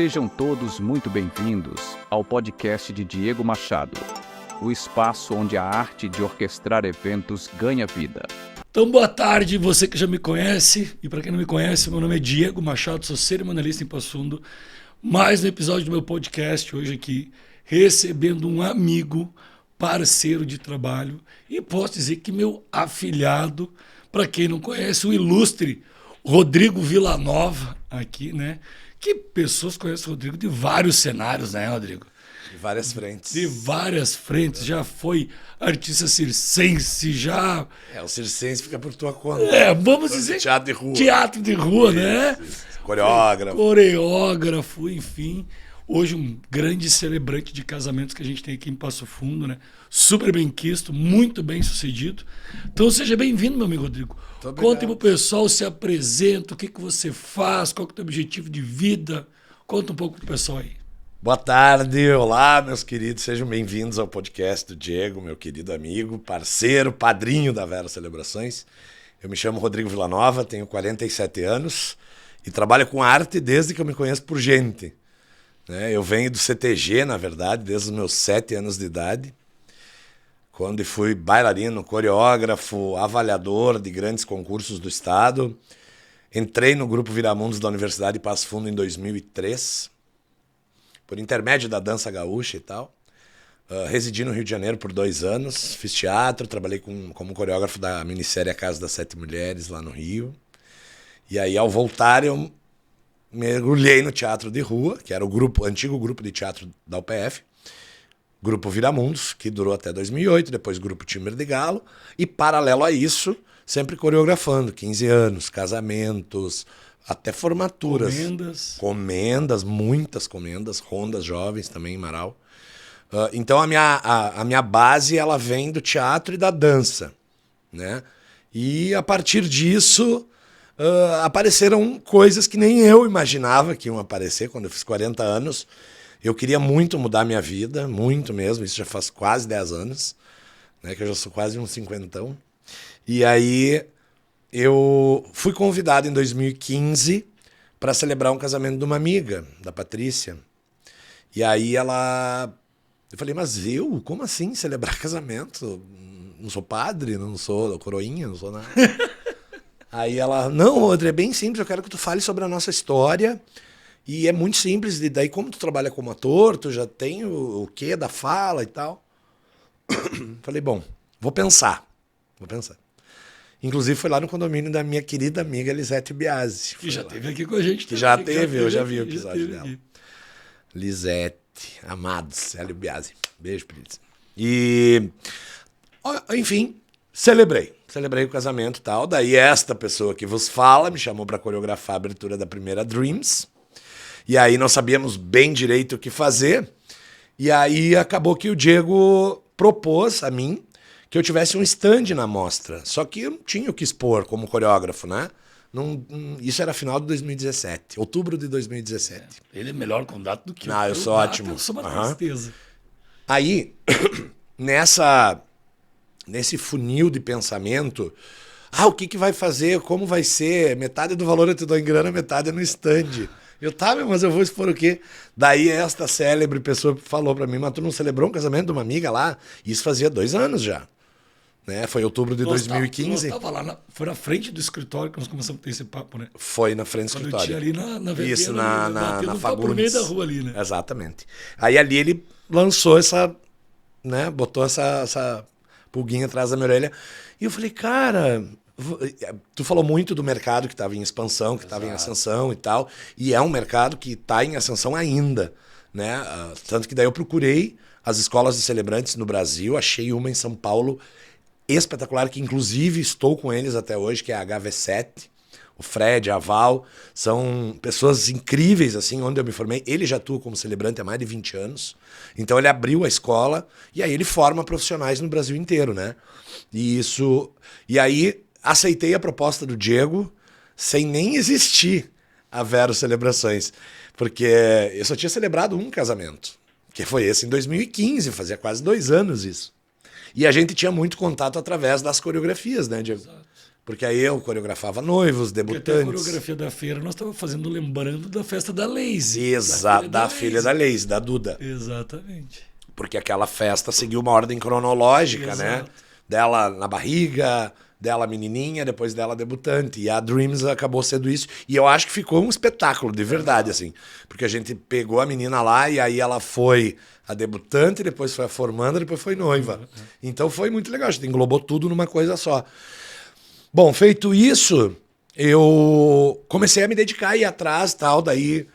Sejam todos muito bem-vindos ao podcast de Diego Machado, o espaço onde a arte de orquestrar eventos ganha vida. Então, boa tarde, você que já me conhece, e para quem não me conhece, meu nome é Diego Machado, sou cerimonialista em Passo Fundo. Mais um episódio do meu podcast, hoje aqui, recebendo um amigo, parceiro de trabalho, e posso dizer que meu afilhado, para quem não conhece, o ilustre Rodrigo Villanova, aqui, né? Que pessoas conhecem o Rodrigo de vários cenários, né, Rodrigo? De várias frentes. De várias frentes, já foi artista circense, já... O circense fica por tua conta. Vamos dizer... Teatro de rua. Teatro de rua, né? Isso. Coreógrafo. Coreógrafo, enfim. Hoje um grande celebrante de casamentos que a gente tem aqui em Passo Fundo, né? Super bem quisto, muito bem sucedido. Então seja bem-vindo, meu amigo Rodrigo. Conte pro pessoal, se apresenta, o que você faz, qual que é o teu objetivo de vida. Conta um pouco pro pessoal aí. Boa tarde, olá, meus queridos. Sejam bem-vindos ao podcast do Diego, meu querido amigo, parceiro, padrinho da Vera Celebrações. Eu me chamo Rodrigo Villanova, tenho 47 anos e trabalho com arte desde que eu me conheço por gente. Eu venho do CTG, na verdade, desde os meus 7 anos de idade, quando fui bailarino, coreógrafo, avaliador de grandes concursos do estado. Entrei no Grupo Viramundos da Universidade de Passo Fundo em 2003, por intermédio da dança gaúcha e tal. Residi no Rio de Janeiro por 2 anos, fiz teatro, trabalhei como coreógrafo da minissérie A Casa das 7 Mulheres, lá no Rio. E aí, ao voltar, eu mergulhei no teatro de rua, que era o antigo grupo de teatro da UPF, Grupo Viramundos, que durou até 2008, depois Grupo Timbre de Galo, e paralelo a isso, sempre coreografando, 15 anos, casamentos, até formaturas. Comendas, muitas comendas, rondas jovens também em Marau. Então a minha base ela vem do teatro e da dança, né? E a partir disso apareceram coisas que nem eu imaginava que iam aparecer quando eu fiz 40 anos. Eu queria muito mudar minha vida, muito mesmo, isso já faz quase 10 anos, né, que eu já sou quase um cinquentão. E aí eu fui convidado em 2015 para celebrar um casamento de uma amiga, da Patrícia. E aí eu falei, mas como assim celebrar casamento? Não sou padre, não sou coroinha, não sou nada. Aí ela, não, Rodrigo, é bem simples, eu quero que tu fale sobre a nossa história. E é muito simples, e daí como tu trabalha como ator, tu já tem o quê da fala e tal. Falei, bom, vou pensar. Inclusive foi lá no condomínio da minha querida amiga Lisete Biasi. Que já esteve aqui com a gente. Eu já vi o episódio dela. Aqui. Lisete, amados, Hélio Biasi. Beijo, Pritz. E, enfim, celebrei o casamento e tal. Daí esta pessoa que vos fala me chamou para coreografar a abertura da primeira Dreams. E aí não sabíamos bem direito o que fazer. E aí acabou que o Diego propôs a mim que eu tivesse um stand na mostra. Só que eu não tinha o que expor como coreógrafo, né? Isso era final de 2017, outubro de 2017. Ele é melhor com data do que eu. Eu sou ótimo. Eu sou uma tristeza. Aí, nesse funil de pensamento, o que vai fazer, como vai ser, metade do valor eu te dou em grana, metade é no stand. Mas eu vou expor o quê? Daí esta célebre pessoa falou pra mim, mas tu não celebrou um casamento de uma amiga lá? Isso fazia 2 anos já. Né? Foi outubro de 2015. Nós tava lá, foi na frente do escritório que nós começamos a ter esse papo, né? Foi na frente do escritório. Tinha ali na Isso, na Fagundes. Por meio da rua ali, né? Exatamente. Aí ali ele lançou botou essa pulguinha atrás da minha orelha. E eu falei, cara... Tu falou muito do mercado que estava em expansão, que estava em ascensão e tal, e é um mercado que está em ascensão ainda, né? Tanto que daí eu procurei as escolas de celebrantes no Brasil, achei uma em São Paulo espetacular, que inclusive estou com eles até hoje, que é a HV7, o Fred, a Val, são pessoas incríveis, assim, onde eu me formei. Ele já atua como celebrante há mais de 20 anos, então ele abriu a escola e aí ele forma profissionais no Brasil inteiro, né? E aí aceitei a proposta do Diego sem nem existir a Vero Celebrações, porque eu só tinha celebrado um casamento, que foi esse em 2015, fazia quase 2 anos isso. E a gente tinha muito contato através das coreografias, né, Diego? Exato. Porque aí eu coreografava noivos, Porque até a debutantes. coreografia da feira nós estávamos fazendo lembrando da festa da Lazy. Exato, da filha da Lazy, da Duda. Exatamente. Porque aquela festa seguiu uma ordem cronológica, né? Exato. Dela na barriga, dela menininha, depois dela debutante. E a Dreams acabou sendo isso. E eu acho que ficou um espetáculo, de verdade, assim. Porque a gente pegou a menina lá e aí ela foi a debutante, depois foi a formanda, depois foi noiva. Então foi muito legal, a gente englobou tudo numa coisa só. Bom, feito isso, eu comecei a me dedicar e ir atrás e tal, daí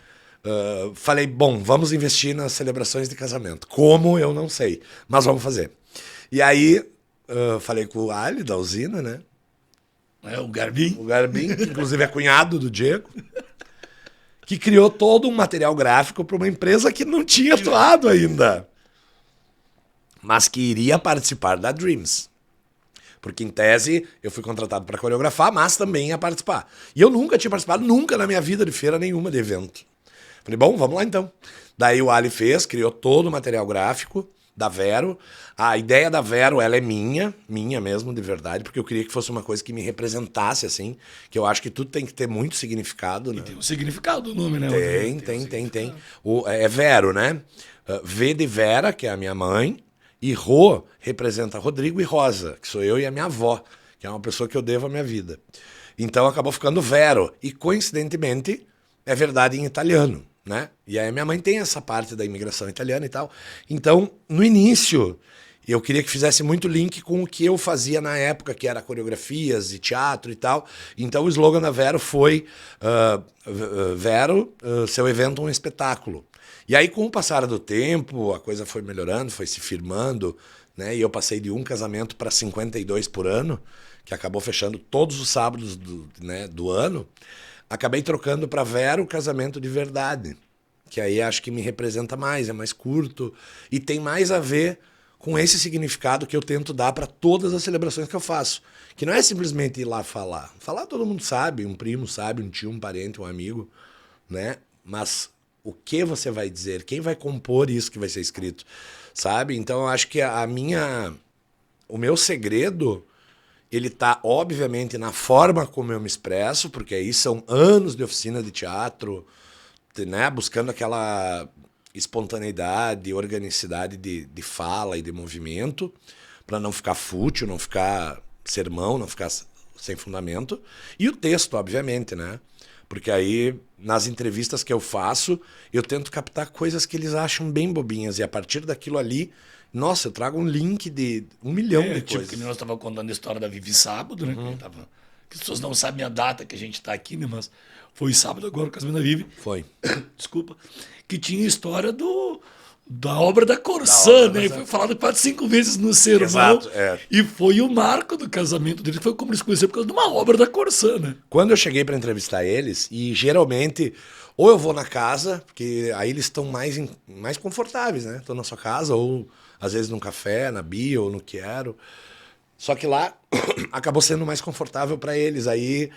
falei, bom, vamos investir nas celebrações de casamento. Como, eu não sei, mas vamos fazer. E aí, falei com o Ali, da usina, né? O Garbim. O Garbim, que inclusive é cunhado do Diego, que criou todo um material gráfico para uma empresa que não tinha atuado ainda, mas que iria participar da Dreams. Porque, em tese, eu fui contratado para coreografar, mas também ia participar. E eu nunca tinha participado, nunca na minha vida de feira nenhuma de evento. Falei, bom, vamos lá então. Daí o Ali fez, criou todo o material gráfico da Vero. A ideia da Vero, ela é minha mesmo, de verdade, porque eu queria que fosse uma coisa que me representasse, assim, que eu acho que tudo tem que ter muito significado, né? Tem um significado o nome, né? Tem. É Vero, né? V de Vera, que é a minha mãe, e Rô representa Rodrigo e Rosa, que sou eu e a minha avó, que é uma pessoa que eu devo a minha vida. Então acabou ficando Vero. E coincidentemente é verdade em italiano, né? E aí minha mãe tem essa parte da imigração italiana e tal. Então, no início, eu queria que fizesse muito link com o que eu fazia na época, que era coreografias e teatro e tal. Então o slogan da Vero foi Vero, seu evento um espetáculo. E aí, com o passar do tempo, a coisa foi melhorando, foi se firmando, né? E eu passei de um casamento para 52 por ano, que acabou fechando todos os sábados do ano. Acabei trocando para Vero casamento de verdade, que aí acho que me representa mais, é mais curto e tem mais a ver com esse significado que eu tento dar para todas as celebrações que eu faço. Que não é simplesmente ir lá falar. Falar todo mundo sabe, um primo sabe, um tio, um parente, um amigo, né? Mas o que você vai dizer? Quem vai compor isso que vai ser escrito? Sabe? Então eu acho que o meu segredo, ele tá obviamente na forma como eu me expresso, porque aí são anos de oficina de teatro, né? Buscando aquela espontaneidade, organicidade de fala e de movimento, para não ficar fútil, não ficar sermão, não ficar sem fundamento. E o texto, obviamente, né? Porque aí, nas entrevistas que eu faço, eu tento captar coisas que eles acham bem bobinhas. E a partir daquilo ali, nossa, eu trago um link de 1 milhão de Tipo, coisas. que nós estávamos contando a história da Vivi sábado, né? Que as pessoas não sabem a data que a gente está aqui, né? Mas foi sábado agora o casamento da Vivi. Foi. Desculpa. Que tinha a história da obra da Corsã, né? Foi falado 4, 5 vezes no sermão. Exato, é. E foi o marco do casamento dele, foi como eles se conheceram por causa de uma obra da Corsã, né? Quando eu cheguei para entrevistar eles, e geralmente, ou eu vou na casa, porque aí eles estão mais confortáveis, né? Estão na sua casa, ou às vezes num café, na Bio, ou no Quero. Só que lá acabou sendo mais confortável para eles. Aí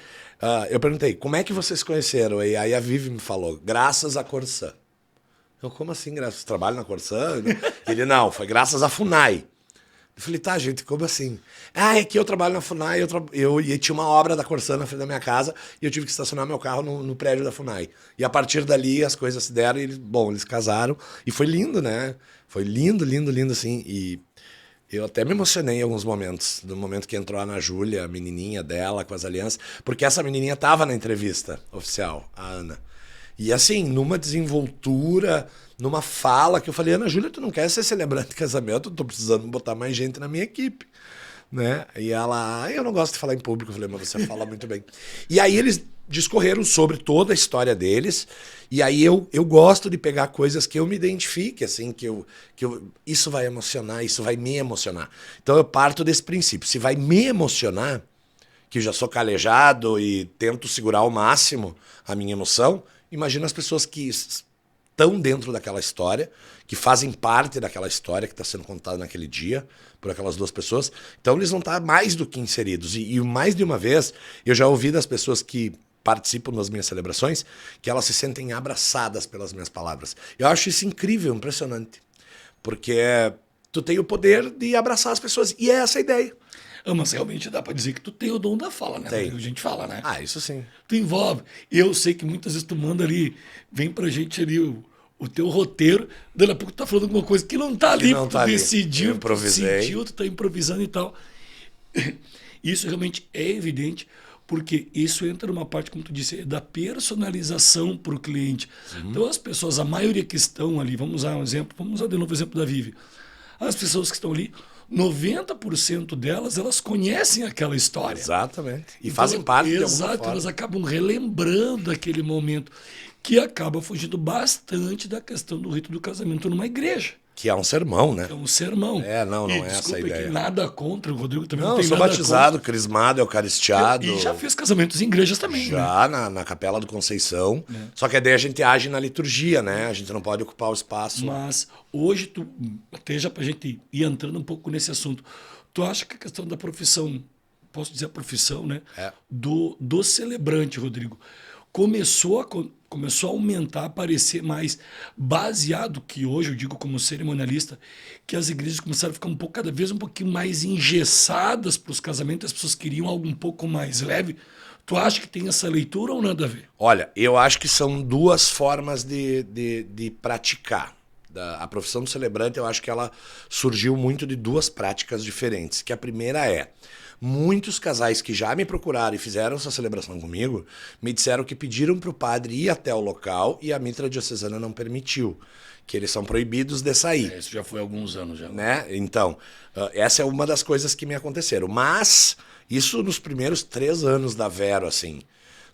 eu perguntei, como é que vocês se conheceram? E aí a Vivi me falou, graças à Corsã. Eu, como assim, graças? Trabalho na Corsã? Ele, não, foi graças à FUNAI. Eu falei, tá, gente, como assim? É que eu trabalho na FUNAI, e tinha uma obra da Corsã na frente da minha casa, e eu tive que estacionar meu carro no prédio da FUNAI. E a partir dali as coisas se deram, e eles casaram, e foi lindo, né? Foi lindo, assim, e eu até me emocionei em alguns momentos, no momento que entrou a Ana Júlia, a menininha dela, com as alianças, porque essa menininha tava na entrevista oficial, a Ana. E assim, numa desenvoltura, numa fala que eu falei, Ana Júlia, tu não quer ser celebrante de casamento? Eu tô precisando botar mais gente na minha equipe, né? E ela, eu não gosto de falar em público. Eu falei, mas você fala muito bem. E aí eles discorreram sobre toda a história deles, e aí eu gosto de pegar coisas que eu me identifique, assim, isso vai emocionar, isso vai me emocionar. Então eu parto desse princípio, se vai me emocionar, que eu já sou calejado e tento segurar ao máximo a minha emoção, imagina as pessoas que estão dentro daquela história, que fazem parte daquela história que está sendo contada naquele dia por aquelas duas pessoas. Então eles vão estar mais do que inseridos. E mais de uma vez, eu já ouvi das pessoas que participam das minhas celebrações que elas se sentem abraçadas pelas minhas palavras. Eu acho isso incrível, impressionante. Porque tu tem o poder de abraçar as pessoas. E é essa a ideia. Mas realmente dá pra dizer que tu tem o dom da fala, né? Tem. A gente fala, né? Ah, isso sim. Tu envolve. Eu sei que muitas vezes tu manda ali, vem pra gente ali o teu roteiro, daqui a pouco tu tá falando alguma coisa que não tá ali, não tu tá ali. decidiu, Eu improvisei. tu sentiu, tu tá improvisando e tal. Isso realmente é evidente, porque isso entra numa parte, como tu disse, da personalização para o cliente. Então as pessoas, a maioria que estão ali, vamos usar um exemplo, vamos usar de novo o exemplo da Vivi. As pessoas que estão ali, 90% delas, elas conhecem aquela história. Exatamente. E Então, fazem parte de alguma exato, forma. elas acabam relembrando aquele momento, que acaba fugindo bastante da questão do rito do casamento numa igreja. Que é um sermão, né? É um sermão. Não E, é essa a desculpa, ideia. que nada contra, o Rodrigo também Não, não eu tem sou nada batizado, crismado, eucaristiado. contra. E já fez casamentos em igrejas também, né? Já na Capela do Conceição. Só que a ideia a gente age na liturgia, né? A gente não pode ocupar o espaço. Mas hoje, até já pra gente ir entrando um pouco nesse assunto, tu acha que a questão da profissão, posso dizer a profissão, né? É. Do celebrante, Rodrigo, começou a aumentar, a aparecer mais baseado, que hoje eu digo como cerimonialista, que as igrejas começaram a ficar cada vez um pouquinho mais engessadas para os casamentos, as pessoas queriam algo um pouco mais leve. Tu acha que tem essa leitura ou nada a ver? Olha, eu acho que são duas formas de praticar. A profissão do celebrante, eu acho que ela surgiu muito de duas práticas diferentes. Que a primeira é, muitos casais que já me procuraram e fizeram essa celebração comigo, me disseram que pediram para o padre ir até o local e a mitra diocesana não permitiu, que eles são proibidos de sair. Isso já foi há alguns anos já. Né? Então, essa é uma das coisas que me aconteceram. Mas, isso nos primeiros 3 anos da Vero, assim.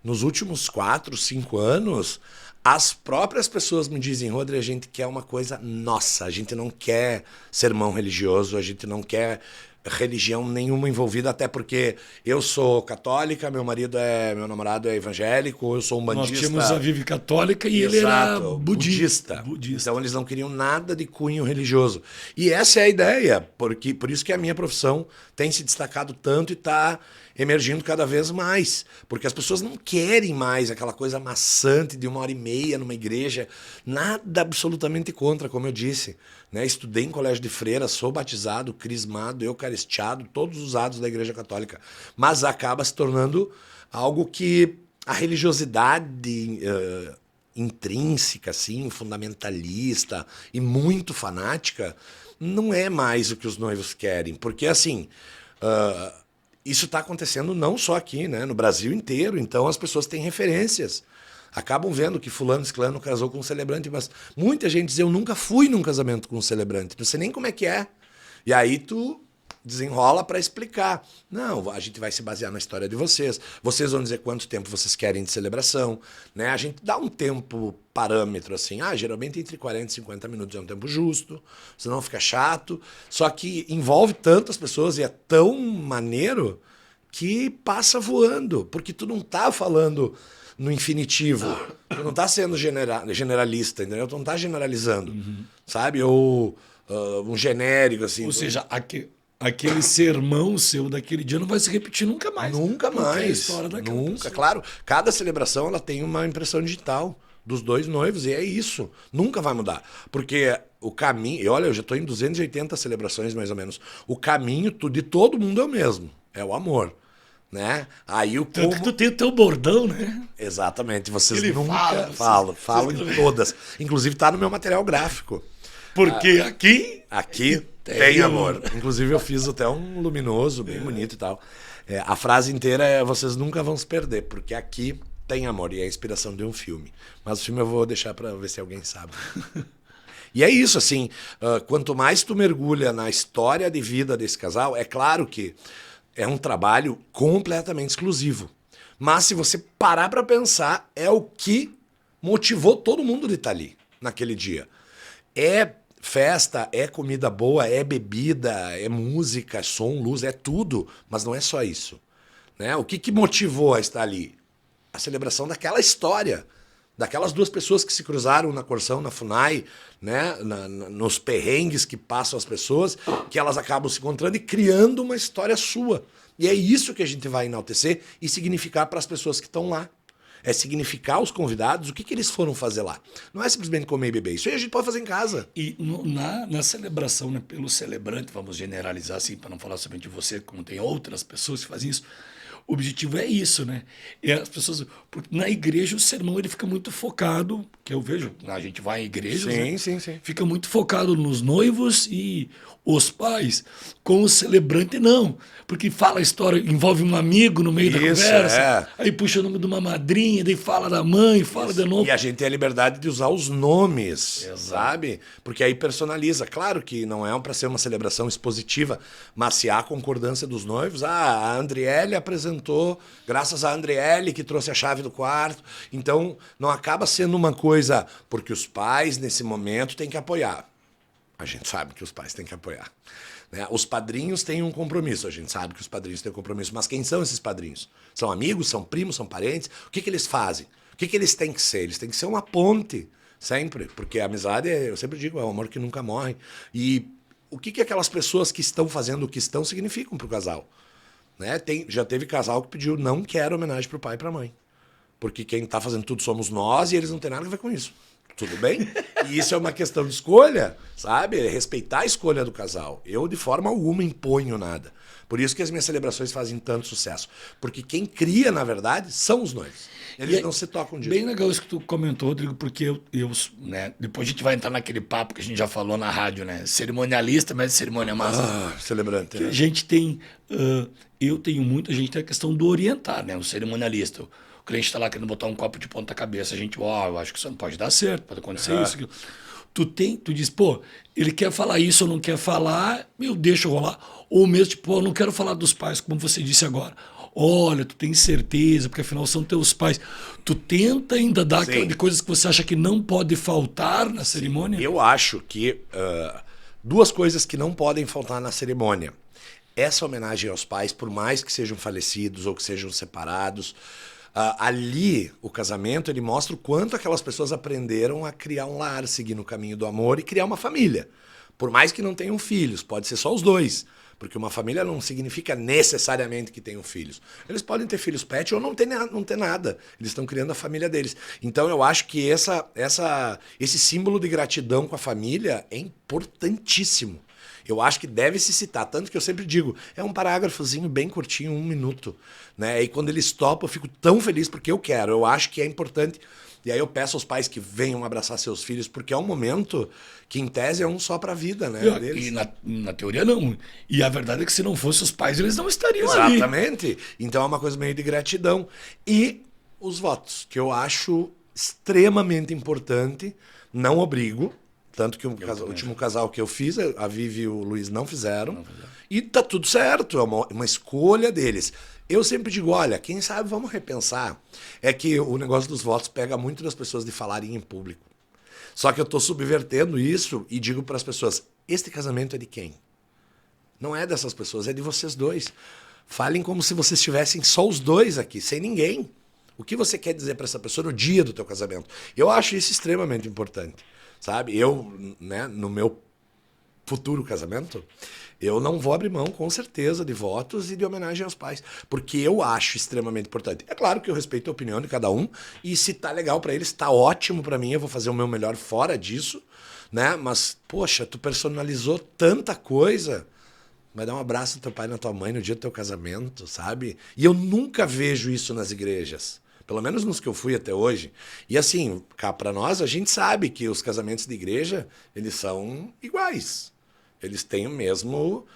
Nos últimos 4, 5 anos, as próprias pessoas me dizem, Rodrigo, a gente quer uma coisa nossa, a gente não quer sermão religioso, a gente não quer religião nenhuma envolvida, até porque eu sou católica, meu namorado é evangélico, eu sou um bandista. Nós tínhamos a Vivi católica e ele era budista. Então eles não queriam nada de cunho religioso. E essa é a ideia, porque por isso que a minha profissão tem se destacado tanto e está emergindo cada vez mais. Porque as pessoas não querem mais aquela coisa maçante de 1h30 numa igreja. Nada absolutamente contra, como eu disse. Né? Estudei em colégio de freira, sou batizado, crismado, eucaristiado, todos os atos da Igreja Católica. Mas acaba se tornando algo que a religiosidade intrínseca, assim, fundamentalista e muito fanática, não é mais o que os noivos querem. Porque, assim, isso está acontecendo não só aqui, né? No Brasil inteiro. Então as pessoas têm referências. Acabam vendo que fulano, ciclano casou com um celebrante, mas muita gente diz, eu nunca fui num casamento com um celebrante, não sei nem como é que é. E aí tu desenrola para explicar. Não, a gente vai se basear na história de vocês. Vocês vão dizer quanto tempo vocês querem de celebração. Né? A gente dá um tempo parâmetro assim. Geralmente entre 40 e 50 minutos é um tempo justo, senão fica chato. Só que envolve tantas pessoas e é tão maneiro que passa voando. Porque tu não tá falando no infinitivo. Tu não tá sendo generalista, entendeu? Tu não tá generalizando. Sabe? Ou um genérico, assim. Ou seja, aquele sermão seu daquele dia não vai se repetir nunca mais. Nunca mais. É a história daquela Nunca, pessoa. claro. Cada celebração ela tem uma impressão digital dos dois noivos e é isso. Nunca vai mudar. Porque o caminho... E olha, eu já estou em 280 celebrações mais ou menos. O caminho de todo mundo é o mesmo. É o amor. Né? Aí o Tanto que tu tem o teu bordão, né? Exatamente. Vocês Ele nunca fala, falam em todas. Inclusive tá no meu material gráfico. Porque aqui tem amor. Inclusive eu fiz até um luminoso, bem bonito e tal. A frase inteira é vocês nunca vão se perder, porque aqui tem amor. E é a inspiração de um filme. Mas o filme eu vou deixar para ver se alguém sabe. E é isso, assim, quanto mais tu mergulha na história de vida desse casal, é claro que é um trabalho completamente exclusivo. Mas se você parar para pensar, é o que motivou todo mundo de estar ali naquele dia. É festa, é comida boa, é bebida, é música, som, luz, é tudo. Mas não é só isso. Né? O que motivou a estar ali? A celebração daquela história. Daquelas duas pessoas que se cruzaram na Corção, na FUNAI, né? Nos perrengues que passam as pessoas, que elas acabam se encontrando e criando uma história sua. E é isso que a gente vai enaltecer e significar para as pessoas que estão lá. é significar os convidados o que eles foram fazer lá. Não é simplesmente comer e beber. Isso aí a gente pode fazer em casa. E na celebração, né, pelo celebrante, vamos generalizar assim, para não falar somente de você, como tem outras pessoas que fazem isso, o objetivo é isso, né? É as pessoas, porque na igreja o sermão ele fica muito focado, que eu vejo, a gente vai em igrejas, né? Sim. Fica muito focado nos noivos e os pais, com o celebrante não, porque fala a história, envolve um amigo no meio da conversa, aí puxa o nome de uma madrinha, daí fala da mãe, fala de novo. E a gente tem a liberdade de usar os nomes, sabe? Porque aí personaliza. Claro que não é para ser uma celebração expositiva, mas se há concordância dos noivos, a Andriele apresentou, graças a Andriele que trouxe a chave do quarto. Então, não acaba sendo uma coisa, porque os pais, nesse momento, têm que apoiar. A gente sabe que os pais têm que apoiar. Né? Os padrinhos têm um compromisso. A gente sabe que os padrinhos têm um compromisso. Mas quem são esses padrinhos? São amigos, são primos, são parentes? O que eles fazem? O que eles têm que ser? Eles têm que ser uma ponte, sempre. Porque a amizade, eu sempre digo, é um amor que nunca morre. E o que aquelas pessoas que estão fazendo o que estão significam para o casal? Né? Já teve casal que pediu, não quero homenagem para o pai e para a mãe. Porque quem está fazendo tudo somos nós e eles não têm nada a ver com isso. Tudo bem? E isso é uma questão de escolha, sabe? É respeitar a escolha do casal. Eu, de forma alguma, imponho nada. Por isso que as minhas celebrações fazem tanto sucesso. Porque quem cria, na verdade, são os noivos. Eles não se tocam disso. Bem legal isso que tu comentou, Rodrigo, porque eu né, depois a gente vai entrar naquele papo que a gente já falou na rádio, né? Cerimonialista, mas cerimônia massa. Celebrante. Que a gente tem, eu tenho muito, a gente tem a questão do orientar, né? O cerimonialista. O cliente está lá querendo botar um copo de ponta cabeça, a gente, eu acho que isso não pode dar certo, pode acontecer isso. Aquilo. Tu diz, pô, ele quer falar isso ou não quer falar, eu deixo rolar. Ou mesmo, tipo, eu não quero falar dos pais, como você disse agora. Olha, tu tem certeza, porque afinal são teus pais. Tu tenta ainda dar aquela de coisas que você acha que não pode faltar na cerimônia? Eu acho que duas coisas que não podem faltar na cerimônia. Essa homenagem aos pais, por mais que sejam falecidos ou que sejam separados, ali, o casamento, ele mostra o quanto aquelas pessoas aprenderam a criar um lar, seguir no caminho do amor e criar uma família. Por mais que não tenham filhos, pode ser só os dois. Porque uma família não significa necessariamente que tenham filhos. Eles podem ter filhos pet ou não ter nada. Eles estão criando a família deles. Então eu acho que esse símbolo de gratidão com a família é importantíssimo. Eu acho que deve se citar, tanto que eu sempre digo, é um parágrafozinho bem curtinho, 1 minuto. Né? E quando eles topam, eu fico tão feliz porque eu quero. Eu acho que é importante. E aí eu peço aos pais que venham abraçar seus filhos, porque é um momento que, em tese, é um só para a vida, né? E na teoria, não. E a verdade é que se não fossem os pais, eles não estariam ali. Exatamente. Então é uma coisa meio de gratidão. E os votos, que eu acho extremamente importante, não obrigo. Tanto que o último casal que eu fiz, a Vivi e o Luiz não fizeram. E tá tudo certo, é uma escolha deles. Eu sempre digo, olha, quem sabe vamos repensar. É que o negócio dos votos pega muito das pessoas de falarem em público. Só que eu estou subvertendo isso e digo para as pessoas, este casamento é de quem? Não é dessas pessoas, é de vocês dois. Falem como se vocês estivessem só os dois aqui, sem ninguém. O que você quer dizer para essa pessoa no dia do teu casamento? Eu acho isso extremamente importante. Sabe, eu, né, no meu futuro casamento, eu não vou abrir mão, com certeza, de votos e de homenagem aos pais, porque eu acho extremamente importante. É claro que eu respeito a opinião de cada um, e se tá legal para eles, tá ótimo para mim, eu vou fazer o meu melhor fora disso, né? Mas, poxa, tu personalizou tanta coisa, vai dar um abraço no teu pai e na tua mãe no dia do teu casamento, sabe? E eu nunca vejo isso nas igrejas. Pelo menos nos que eu fui até hoje. E assim, cá para nós, a gente sabe que os casamentos de igreja, eles são iguais. Eles têm o mesmo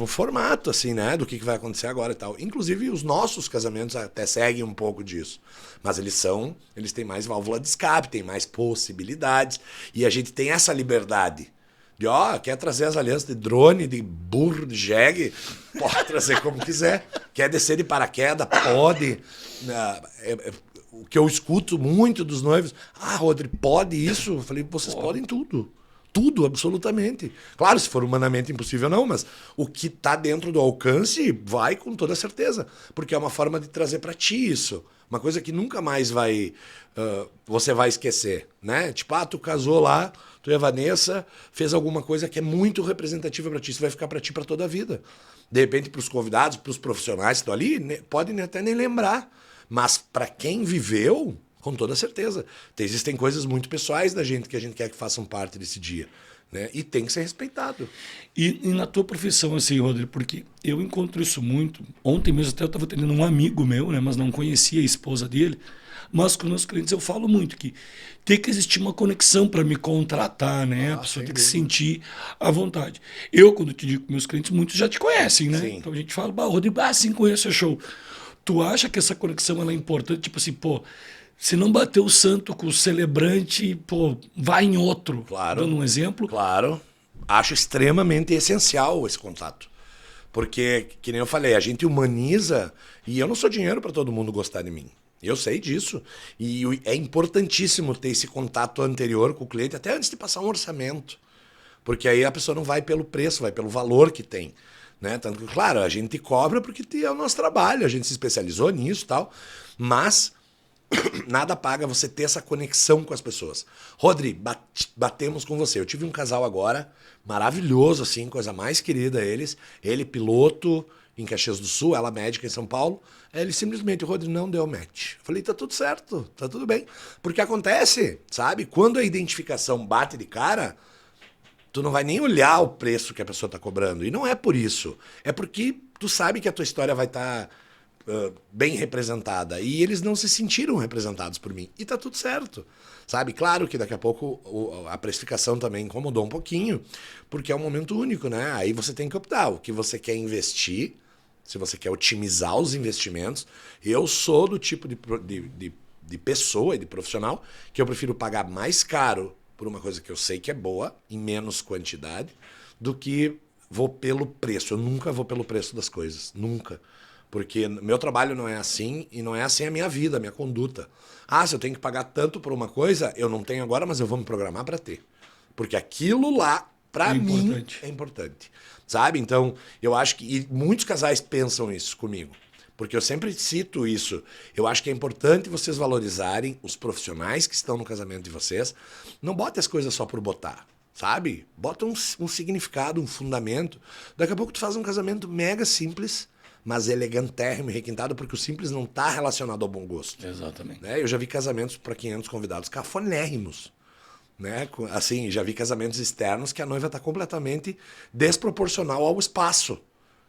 formato, assim, né? Do que vai acontecer agora e tal. Inclusive, os nossos casamentos até seguem um pouco disso. Mas eles têm mais válvula de escape, têm mais possibilidades. E a gente tem essa liberdade. De, quer trazer as alianças de drone, de burro, de jegue, pode trazer como quiser. Quer descer de paraquedas, pode. O que eu escuto muito dos noivos, Rodrigo, pode isso? Eu falei, vocês podem tudo. Tudo, absolutamente. Claro, se for humanamente impossível, não, mas o que está dentro do alcance vai com toda certeza. Porque é uma forma de trazer para ti isso. Uma coisa que nunca mais você vai esquecer, né? Tipo, tu casou lá, tu e a Vanessa, fez alguma coisa que é muito representativa para ti. Isso vai ficar para ti para toda a vida. De repente, para os convidados, para os profissionais que estão ali, podem até nem lembrar. Mas para quem viveu, com toda certeza, existem coisas muito pessoais da gente que a gente quer que façam parte desse dia. Né? E tem que ser respeitado. E na tua profissão, assim, Rodrigo, porque eu encontro isso muito. Ontem mesmo até eu estava tendo um amigo meu, né, mas não conhecia a esposa dele. Mas com os meus clientes eu falo muito que tem que existir uma conexão para me contratar, né? A pessoa tem que sentir à vontade. Eu, quando te digo com meus clientes, muitos já te conhecem, né? Sim. Então a gente fala, Rodrigo, sim, conheço, é show. Tu acha que essa conexão ela é importante? Tipo assim, pô, se não bater o santo com o celebrante, pô, vai em outro. Claro. Dando um exemplo. Claro. Acho extremamente essencial esse contato. Porque, que nem eu falei, a gente humaniza e eu não sou dinheiro para todo mundo gostar de mim. Eu sei disso. E é importantíssimo ter esse contato anterior com o cliente, até antes de passar um orçamento. Porque aí a pessoa não vai pelo preço, vai pelo valor que tem. Né? Tanto que, claro, a gente cobra porque é o nosso trabalho, a gente se especializou nisso e tal. Mas nada paga você ter essa conexão com as pessoas. Rodri, batemos com você. Eu tive um casal agora, maravilhoso, assim, coisa mais querida eles. Ele piloto em Caxias do Sul, ela médica em São Paulo. Ele simplesmente, o Rodri não deu match. Eu falei, tá tudo certo, tá tudo bem. Porque acontece, sabe? Quando a identificação bate de cara, tu não vai nem olhar o preço que a pessoa tá cobrando. E não é por isso. É porque tu sabe que a tua história vai estar bem representada. E eles não se sentiram representados por mim. E tá tudo certo. Sabe? Claro que daqui a pouco a precificação também incomodou um pouquinho, porque é um momento único, né? Aí você tem que optar o que você quer investir, se você quer otimizar os investimentos. Eu sou do tipo de pessoa e de profissional que eu prefiro pagar mais caro por uma coisa que eu sei que é boa, em menos quantidade, do que vou pelo preço. Eu nunca vou pelo preço das coisas. Nunca. Porque meu trabalho não é assim e não é assim a minha vida, a minha conduta. Se eu tenho que pagar tanto por uma coisa, eu não tenho agora, mas eu vou me programar para ter. Porque aquilo lá, para mim, é importante. Sabe? Então, eu acho que... E muitos casais pensam isso comigo. Porque eu sempre cito isso. Eu acho que é importante vocês valorizarem os profissionais que estão no casamento de vocês. Não bote as coisas só por botar. Sabe? Bota um significado, um fundamento. Daqui a pouco tu faz um casamento mega simples, mas elegantérrimo e requintado, porque o simples não está relacionado ao bom gosto. Exatamente. Né? Eu já vi casamentos para 500 convidados cafonérrimos. Né? Assim, já vi casamentos externos que a noiva está completamente desproporcional ao espaço.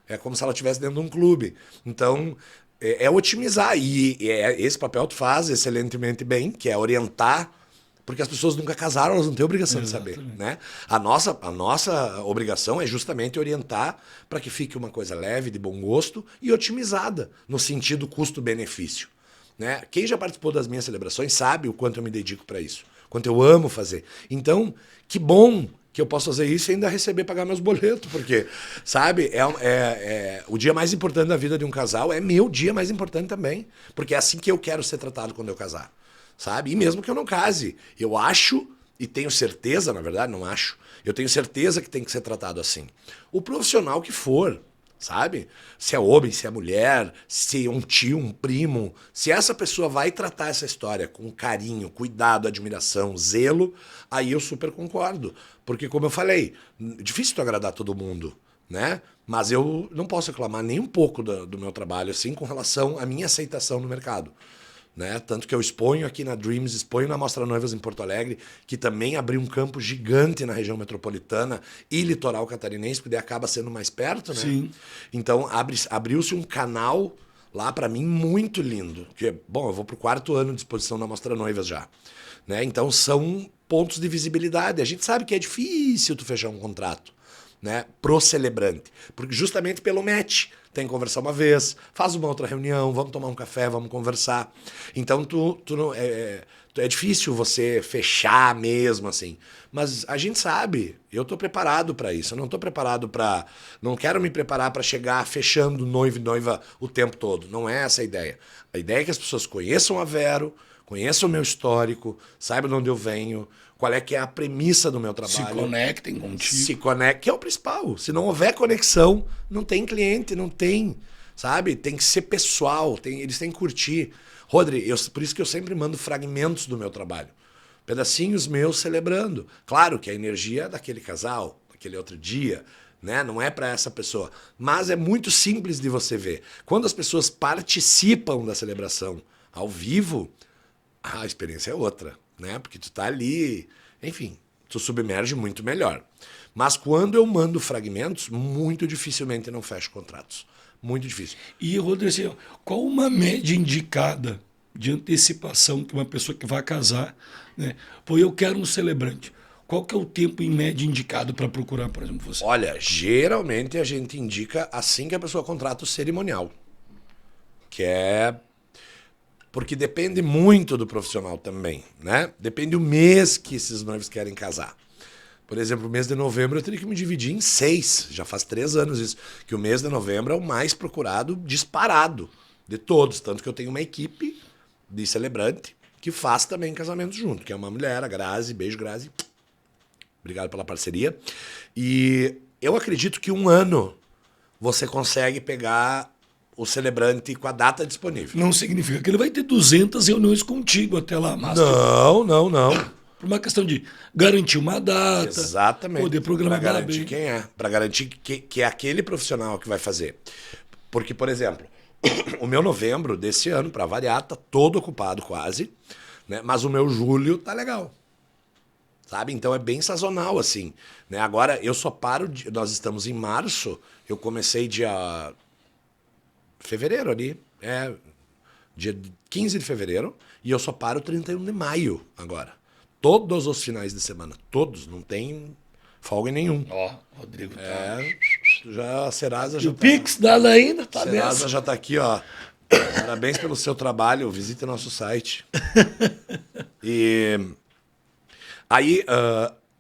É como se ela estivesse dentro de um clube. Então, é otimizar. E esse papel tu faz excelentemente bem, que é orientar, porque as pessoas nunca casaram, elas não têm obrigação de saber. Né? A nossa obrigação é justamente orientar para que fique uma coisa leve, de bom gosto e otimizada, no sentido custo-benefício. Né? Quem já participou das minhas celebrações sabe o quanto eu me dedico para isso, quanto eu amo fazer. Então, que bom que eu posso fazer isso e ainda pagar meus boletos, porque, sabe, o dia mais importante da vida de um casal é meu dia mais importante também, porque é assim que eu quero ser tratado quando eu casar. Sabe? E mesmo que eu não case, eu acho e tenho certeza, na verdade, não acho, eu tenho certeza que tem que ser tratado assim. O profissional que for, sabe? Se é homem, se é mulher, se é um tio, um primo, se essa pessoa vai tratar essa história com carinho, cuidado, admiração, zelo, aí eu super concordo. Porque, como eu falei, difícil tu agradar todo mundo, né? Mas eu não posso reclamar nem um pouco do meu trabalho, assim, com relação à minha aceitação no mercado. Né? Tanto que eu exponho aqui na Dreams, exponho na Mostra Noivas em Porto Alegre, que também abriu um campo gigante na região metropolitana e litoral catarinense, porque daí acaba sendo mais perto, né? Sim. Então abriu-se um canal lá para mim muito lindo. Que, bom, eu vou pro 4º ano de exposição na Mostra Noivas já. Né? Então são pontos de visibilidade. A gente sabe que é difícil tu fechar um contrato, né, pro celebrante, porque justamente pelo match, tem que conversar uma vez, faz uma outra reunião, vamos tomar um café, vamos conversar. Então é difícil você fechar mesmo assim, mas a gente sabe, eu tô preparado para isso, eu não tô preparado para, não quero me preparar para chegar fechando noivo e noiva o tempo todo, não é essa a ideia. A ideia é que as pessoas conheçam a Vero, conheçam o meu histórico, saibam de onde eu venho, qual é que é a premissa do meu trabalho. Se conectem contigo. Se conectem, que é o principal. Se não houver conexão, não tem cliente, não tem, sabe? Tem que ser pessoal, eles têm que curtir. Rodri, por isso que eu sempre mando fragmentos do meu trabalho. Pedacinhos meus celebrando. Claro que a energia é daquele casal, daquele outro dia, né? Não é para essa pessoa. Mas é muito simples de você ver. Quando as pessoas participam da celebração, Ao vivo, a experiência é outra, né? Porque tu tá ali, enfim, tu submerge muito melhor. Mas quando eu mando fragmentos, muito dificilmente não fecho contratos. Muito difícil. E, Rodrigo, assim, qual uma média indicada de antecipação que uma pessoa que vai casar, né? Pô, eu quero um celebrante. Qual que é o tempo em média indicado para procurar, por exemplo, você? Olha, geralmente a gente indica assim que a pessoa contrata o cerimonial. Que é... Porque depende muito do profissional também, né? Depende do mês que esses noivos querem casar. Por exemplo, o mês de novembro eu teria que me dividir em 6. Já faz 3 anos isso. Que o mês de novembro é o mais procurado disparado de todos. Tanto que eu tenho uma equipe de celebrante que faz também casamento junto. Que é uma mulher, a Grazi. Beijo, Grazi. Obrigado pela parceria. E eu acredito que 1 ano você consegue pegar o celebrante com a data disponível. Não significa que ele vai ter 200 reuniões contigo até lá, mas Não. por uma questão de garantir uma data, Exatamente. poder programar para garantir bem. quem é. Para garantir que é aquele profissional que vai fazer. Porque, por exemplo, o meu novembro desse ano, para variar, tá todo ocupado quase, né? Mas o meu julho tá legal. Sabe? Então é bem sazonal, assim. Né? Agora, eu só paro... Nós estamos em março, eu comecei dia... fevereiro ali, dia 15 de fevereiro, e eu só paro 31 de maio agora. Todos os finais de semana, todos, não tem folga nenhum. Ó, Rodrigo. Já a Serasa E já o Pix nada ainda, tá Serasa nessa. já tá aqui, ó. Parabéns pelo seu trabalho, visite nosso site. E aí,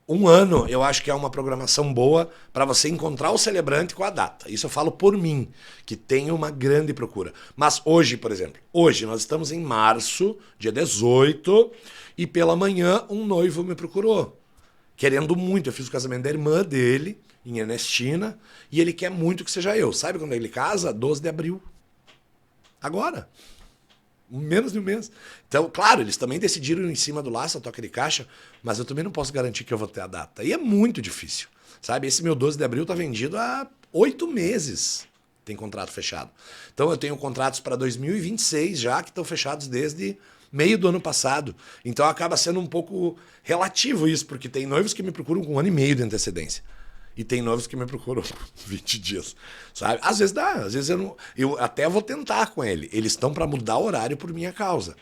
1 ano, eu acho que é uma programação boa para você encontrar o celebrante com a data. Isso eu falo por mim, que tem uma grande procura. Mas hoje, por exemplo, hoje nós estamos em março, dia 18, e pela manhã um noivo me procurou. Querendo muito. Eu fiz o casamento da irmã dele, em Ernestina, e ele quer muito que seja eu. Sabe quando ele casa? 12 de abril. Agora. Menos de um mês. Então, claro, eles também decidiram em cima do laço a toca de caixa, mas eu também não posso garantir que eu vou ter a data. E é muito difícil. Sabe, esse meu 12 de abril tá vendido há 8 meses. Tem contrato fechado. Então eu tenho contratos para 2026 já, que estão fechados desde meio do ano passado. Então acaba sendo um pouco relativo isso, porque tem noivos que me procuram com 1 ano e meio de antecedência. E tem noivos que me procuram 20 dias, sabe? Às vezes dá, às vezes eu não... Eu até vou tentar com ele. Eles estão para mudar o horário por minha causa.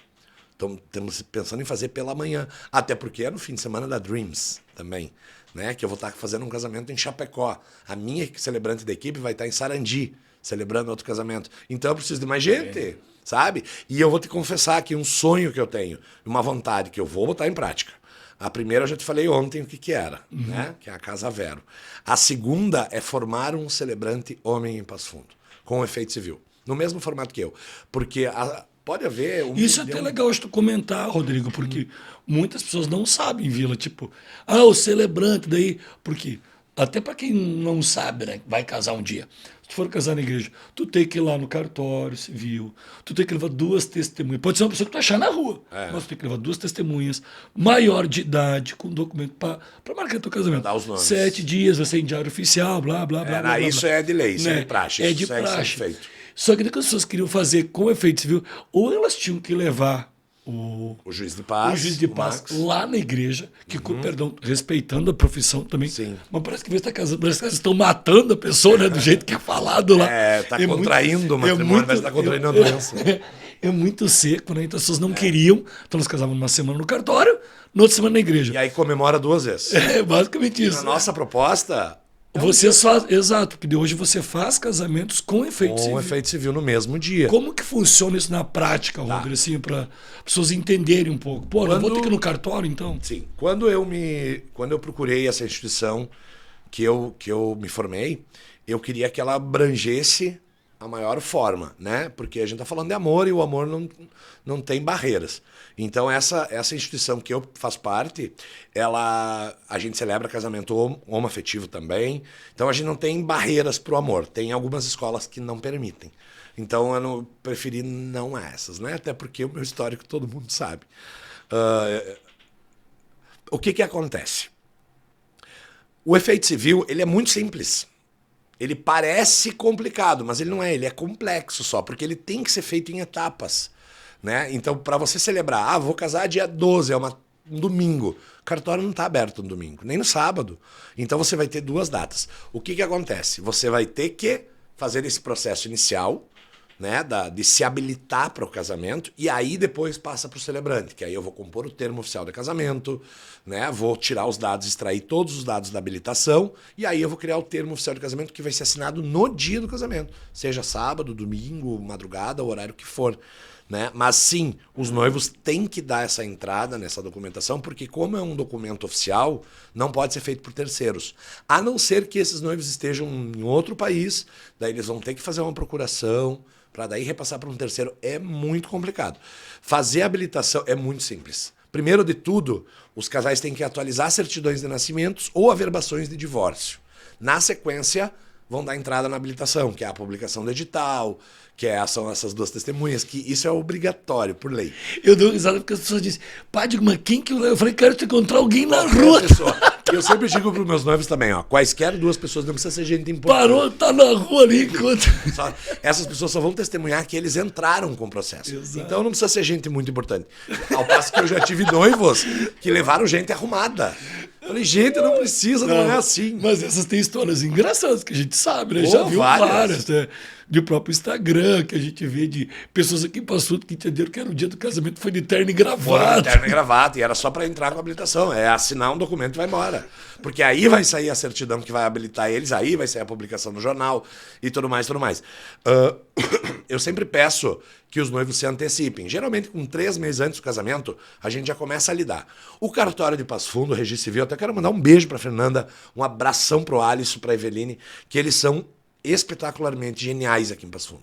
Então estamos pensando em fazer pela manhã. Até porque é no fim de semana da Dreams também, né? Que eu vou estar fazendo um casamento em Chapecó. A minha celebrante da equipe vai estar em Sarandi, celebrando outro casamento. Então eu preciso de mais gente, sabe? E eu vou te confessar aqui um sonho que eu tenho, uma vontade que eu vou botar em prática. A primeira eu já te falei ontem o que era, né? Que é a Casa Vero. A segunda é formar um celebrante homem em Passo Fundo, com efeito civil. No mesmo formato que eu. Porque pode haver... Isso é até legal de tu comentar, Rodrigo, porque muitas pessoas não sabem, Vila. Tipo, o celebrante daí... Porque até para quem não sabe, né? Vai casar um dia. Se tu for casar na igreja, tu tem que ir lá no cartório civil, tu tem que levar 2 testemunhas. Pode ser uma pessoa que tu achar na rua, mas tu tem que levar 2 testemunhas, maior de idade, com documento para marcar teu casamento. Dar os nomes. 7 dias, vai ser em diário oficial, blá, blá, blá, blá. Isso é de lei, isso é de praxe. É de Isso segue sendo praxe. feito. Só que daí quando as pessoas queriam fazer com efeito civil, ou elas tinham que levar o juiz de paz, o juiz de o paz Max. lá na igreja, que, perdão, respeitando a profissão também. Sim. Mas parece que parece que eles estão matando a pessoa, né? Do jeito que é falado lá. Tá contraindo o matrimônio, mas tá contraindo a doença. É muito seco, né? Então as pessoas não queriam, então elas casavam uma semana no cartório, na outra semana na igreja. E aí comemora 2 vezes. É basicamente isso. A nossa proposta... Vocês fazem, exato, porque de hoje você faz casamentos com efeito civil. Com efeito civil no mesmo dia. Como que funciona isso na prática, Rodrigo, assim, para pessoas entenderem um pouco? Pô, não vou ter que ir no cartório, então? Sim. Quando eu procurei essa instituição que eu me formei, eu queria que ela abrangesse a maior forma, né? Porque a gente está falando de amor e o amor não tem barreiras. Então essa instituição que eu faço parte, a gente celebra casamento homoafetivo também. Então a gente não tem barreiras para o amor. Tem algumas escolas que não permitem. Então eu preferi não essas, né? Até porque o meu histórico todo mundo sabe. O que acontece? O efeito civil, ele é muito simples. Ele parece complicado, mas ele não é. Ele é complexo só, porque ele tem que ser feito em etapas. né? Então, para você celebrar, vou casar dia 12, um domingo. O cartório não está aberto no domingo, nem no sábado. Então, você vai ter 2 datas. O que acontece? Você vai ter que fazer esse processo inicial, né, de se habilitar para o casamento, e aí depois passa para o celebrante, que aí eu vou compor o termo oficial de casamento, né, vou tirar os dados, extrair todos os dados da habilitação, e aí eu vou criar o termo oficial de casamento que vai ser assinado no dia do casamento, seja sábado, domingo, madrugada, o horário que for. Né? Mas sim, os noivos têm que dar essa entrada nessa documentação, porque como é um documento oficial, não pode ser feito por terceiros. A não ser que esses noivos estejam em outro país, daí eles vão ter que fazer uma procuração, para daí repassar para um terceiro. É muito complicado. Fazer a habilitação é muito simples. Primeiro de tudo, os casais têm que atualizar certidões de nascimentos ou averbações de divórcio. Na sequência, vão dar entrada na habilitação, que é a publicação do edital, são essas 2 testemunhas, que isso é obrigatório, por lei. Eu dou risada porque as pessoas dizem, Padre, mas quem que eu falei, quero te encontrar alguém na rua. Pessoa. Eu sempre digo para os meus noivos também, quaisquer 2 pessoas, não precisa ser gente importante. Parou, tá na rua ali. Essas pessoas só vão testemunhar que eles entraram com o processo. Exato. Então não precisa ser gente muito importante. Ao passo que eu já tive noivos que levaram gente arrumada. Eu falei, gente, não precisa, não é assim. Mas essas têm histórias engraçadas que a gente sabe, né? Já viu várias, né? De próprio Instagram, que a gente vê de pessoas aqui passando que entenderam que era o dia do casamento, foi de terno e gravata. Terno e gravata, e era só para entrar com a habilitação. É assinar um documento e vai embora. Porque aí vai sair a certidão que vai habilitar eles, aí vai sair a publicação no jornal e tudo mais, tudo mais. Eu sempre peço que os noivos se antecipem. Geralmente, com 3 meses antes do casamento, a gente já começa a lidar. O cartório de Passo Fundo, o Registro Civil, até quero mandar um beijo para Fernanda, um abração pro Alisson, pra Eveline, que eles são espetacularmente geniais aqui em Passo Fundo.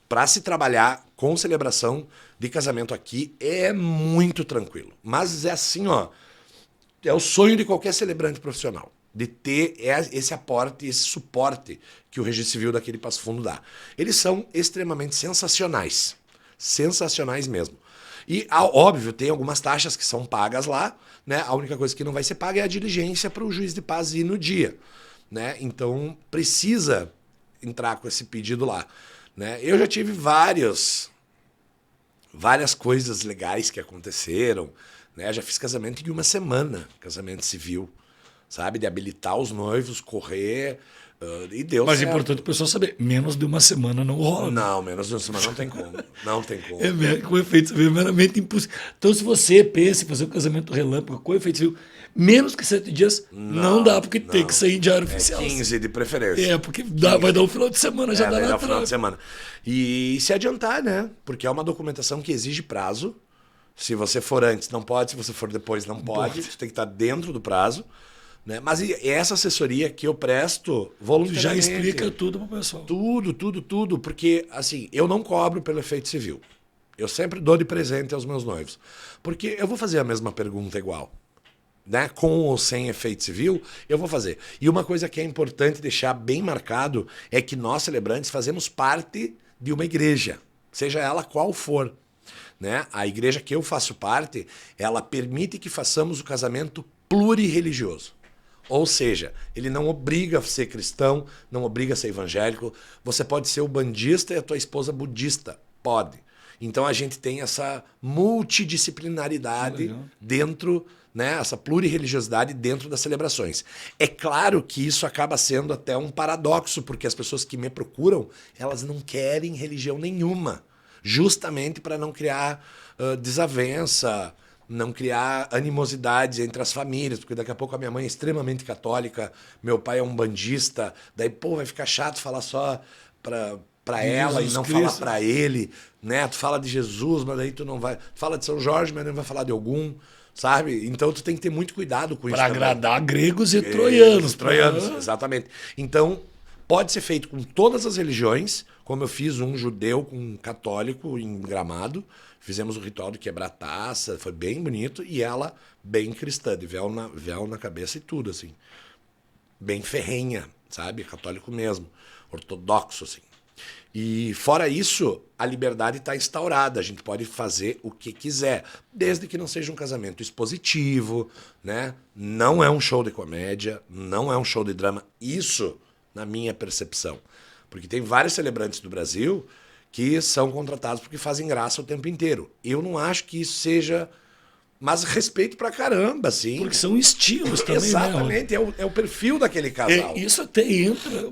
Para se trabalhar com celebração de casamento aqui é muito tranquilo. Mas é assim, é o sonho de qualquer celebrante profissional, de ter esse aporte, esse suporte que o Registro Civil daquele Passo Fundo dá. Eles são extremamente sensacionais. Sensacionais mesmo. E, óbvio, tem algumas taxas que são pagas lá, né? A única coisa que não vai ser paga é a diligência para o juiz de paz ir no dia, né? Então, precisa entrar com esse pedido lá, né? Eu já tive várias coisas legais que aconteceram, né? Já fiz casamento em 1 semana, casamento civil, sabe? De habilitar os noivos, correr, e deu Mas é certo. importante o pessoal saber, menos de 1 semana não rola. Não, menos de 1 semana não tem como. Não tem como. Com efeito civil é meramente impossível. Então, se você pensa em fazer um casamento relâmpago com efeito civil, menos que 7 dias, não dá, porque tem que sair em diário oficial. 15 de preferência. Porque vai dar um final de semana, já dá na final de semana. E se adiantar, né? Porque é uma documentação que exige prazo. Se você for antes, não pode. Se você for depois, não pode. Você tem que estar dentro do prazo. Né? Mas essa assessoria que eu presto voluntariamente. Já explica tudo pro pessoal. Tudo. Porque, assim, eu não cobro pelo efeito civil. Eu sempre dou de presente aos meus noivos. Porque eu vou fazer a mesma pergunta igual. Né? Com ou sem efeito civil, eu vou fazer. E uma coisa que é importante deixar bem marcado é que nós, celebrantes, fazemos parte de uma igreja, seja ela qual for. Né? A igreja que eu faço parte, ela permite que façamos o casamento plurirreligioso. Ou seja, ele não obriga a ser cristão, não obriga a ser evangélico. Você pode ser o bandista e a tua esposa budista. Pode. Então a gente tem essa multidisciplinaridade dentro, né, essa plurirreligiosidade dentro das celebrações. É claro que isso acaba sendo até um paradoxo, porque as pessoas que me procuram, elas não querem religião nenhuma, justamente para não criar desavença, não criar animosidades entre as famílias, porque daqui a pouco a minha mãe é extremamente católica, meu pai é um bandista, daí, vai ficar chato falar só para ela e não falar para ele, né? Tu fala de Jesus, mas daí tu não vai... Tu fala de São Jorge, mas não vai falar de algum, sabe? Então tu tem que ter muito cuidado com isso. Para agradar gregos e troianos. Troianos, exatamente. Então, pode ser feito com todas as religiões, como eu fiz um judeu com um católico em Gramado. Fizemos o ritual de quebrar taça, foi bem bonito, e ela bem cristã, de véu na cabeça e tudo, assim. Bem ferrenha, sabe? Católico mesmo, ortodoxo, assim. E fora isso, a liberdade está instaurada, a gente pode fazer o que quiser, desde que não seja um casamento expositivo, né? Não é um show de comédia, não é um show de drama, isso na minha percepção. Porque tem vários celebrantes do Brasil que são contratados porque fazem graça o tempo inteiro. Eu não acho que isso seja... Mas respeito pra caramba, assim. Porque são estilos também, exatamente, né? É o perfil daquele casal. Isso até entra,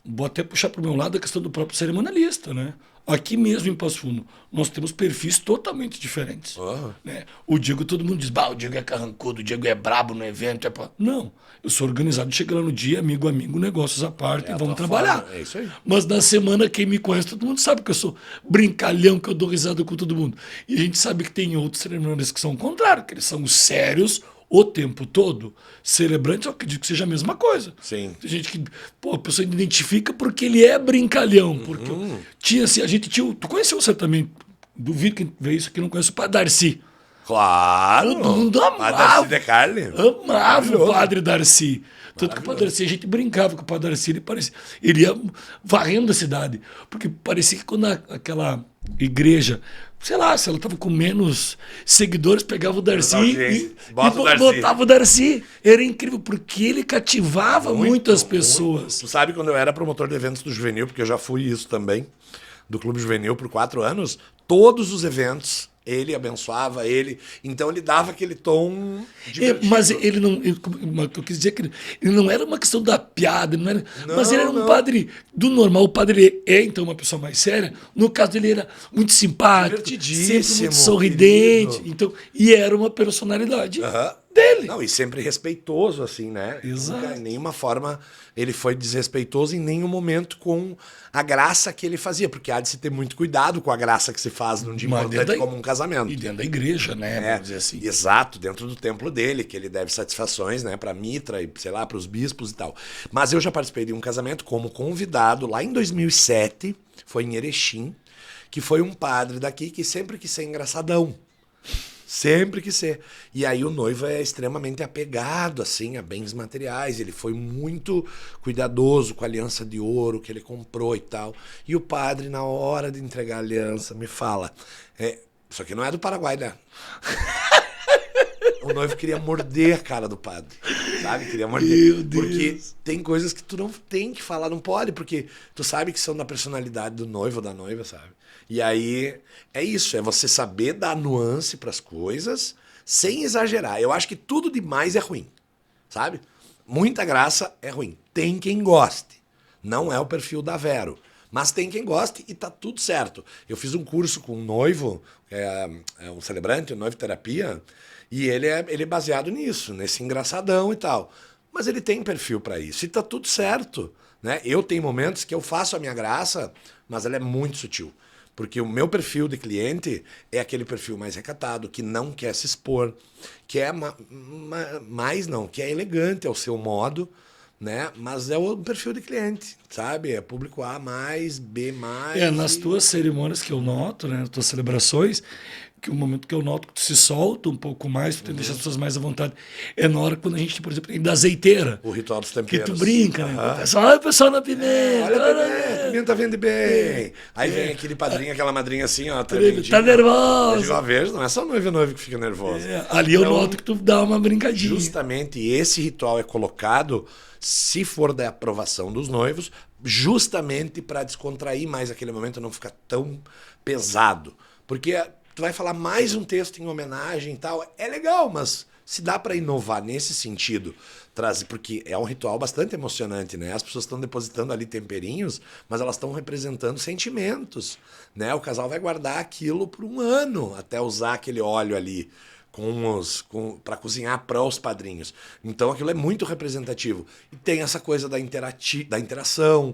vou até puxar para o meu lado a questão do próprio cerimonialista, né? Aqui mesmo em Passo Fundo, nós temos perfis totalmente diferentes. Né? O Diego, todo mundo diz, o Diego é carrancudo, o Diego é brabo no evento. Não, eu sou organizado, chega lá no dia, amigo, negócios à parte, vamos trabalhar. É isso aí. Mas na semana, quem me conhece, todo mundo sabe que eu sou brincalhão, que eu dou risada com todo mundo. E a gente sabe que tem outros cerimonialistas que são o contrário, que eles são sérios o tempo todo. Celebrantes, eu acredito que seja a mesma coisa. Sim. Tem gente que, a pessoa identifica porque ele é brincalhão. Porque tinha assim, a gente tinha. Tu conheceu certamente, duvido que veio isso aqui, não conhece o Padre Darcy. Claro! Todo mundo amava. Padre Darcy de Carli. Amava o Padre Darcy. Tanto que o Padre Darcy, a gente brincava com o Padre Darcy, ele ia varrendo a cidade. Porque parecia que quando aquela igreja, sei lá, se ela estava com menos seguidores, pegava o Darcy e botava o Darcy. Era incrível, porque ele cativava muitas pessoas. Tu sabe, quando eu era promotor de eventos do Juvenil, porque eu já fui isso também, do Clube Juvenil por 4 anos, todos os eventos ele abençoava, então ele dava aquele tom divertido. Mas ele não, eu quis dizer que ele não era uma questão da piada, mas ele era um padre do normal. O padre é então uma pessoa mais séria. No caso dele era muito simpático, sempre muito sorridente, então, e era uma personalidade dele. Não, e sempre respeitoso, assim, né? Exato. Nunca, em nenhuma forma ele foi desrespeitoso em nenhum momento com a graça que ele fazia, porque há de se ter muito cuidado com a graça que se faz num dia importante como um casamento. E dentro da igreja, né? Vamos dizer assim. Exato, dentro do templo dele, que ele deve satisfações, né, pra mitra e, sei lá, pros bispos e tal. Mas eu já participei de um casamento como convidado lá em 2007, foi em Erechim, que foi um padre daqui que sempre quis ser engraçadão. Sempre quis ser. E aí o noivo é extremamente apegado, assim, a bens materiais. Ele foi muito cuidadoso com a aliança de ouro que ele comprou e tal. E o padre, na hora de entregar a aliança, me fala... Isso aqui não é do Paraguai, né? O noivo queria morder a cara do padre, sabe? Queria morder. Meu Deus. Porque tem coisas que tu não tem que falar, não pode, porque tu sabe que são da personalidade do noivo ou da noiva, sabe? E aí é isso, é você saber dar nuance pras coisas sem exagerar. Eu acho que tudo demais é ruim, sabe? Muita graça é ruim. Tem quem goste. Não é o perfil da Vero. Mas tem quem goste e tá tudo certo. Eu fiz um curso com um noivo, é um celebrante, um noivo terapia, e ele é baseado nisso, nesse engraçadão e tal. Mas ele tem perfil para isso e tá tudo certo, né? Eu tenho momentos que eu faço a minha graça, mas ela é muito sutil. Porque o meu perfil de cliente é aquele perfil mais recatado, que não quer se expor, que é que é elegante ao seu modo, né? Mas é o perfil de cliente, sabe? É público A mais, B mais. Nas tuas cerimônias que eu noto, né? Nas tuas celebrações, que o momento que eu noto que tu se solta um pouco mais, tu deixa as pessoas mais à vontade, é na hora quando a gente, por exemplo, tem da azeiteira. O ritual dos temperos. Que tu brinca, né? Olha o pessoal na pimenta. Olha a pimenta vende bem. Aí vem aquele padrinho, aquela madrinha assim, ó. Tá nervosa. Eu vejo, não é só noivo e noivo que fica nervoso. Ali eu noto que tu dá uma brincadinha. Justamente esse ritual é colocado, se for da aprovação dos noivos, justamente para descontrair mais aquele momento, não ficar tão pesado. Porque tu vai falar mais um texto em homenagem e tal, é legal, mas se dá para inovar nesse sentido, porque é um ritual bastante emocionante, né? As pessoas estão depositando ali temperinhos, mas elas estão representando sentimentos, né? O casal vai guardar aquilo por um ano até usar aquele óleo ali para cozinhar para os padrinhos. Então aquilo é muito representativo. E tem essa coisa da interação,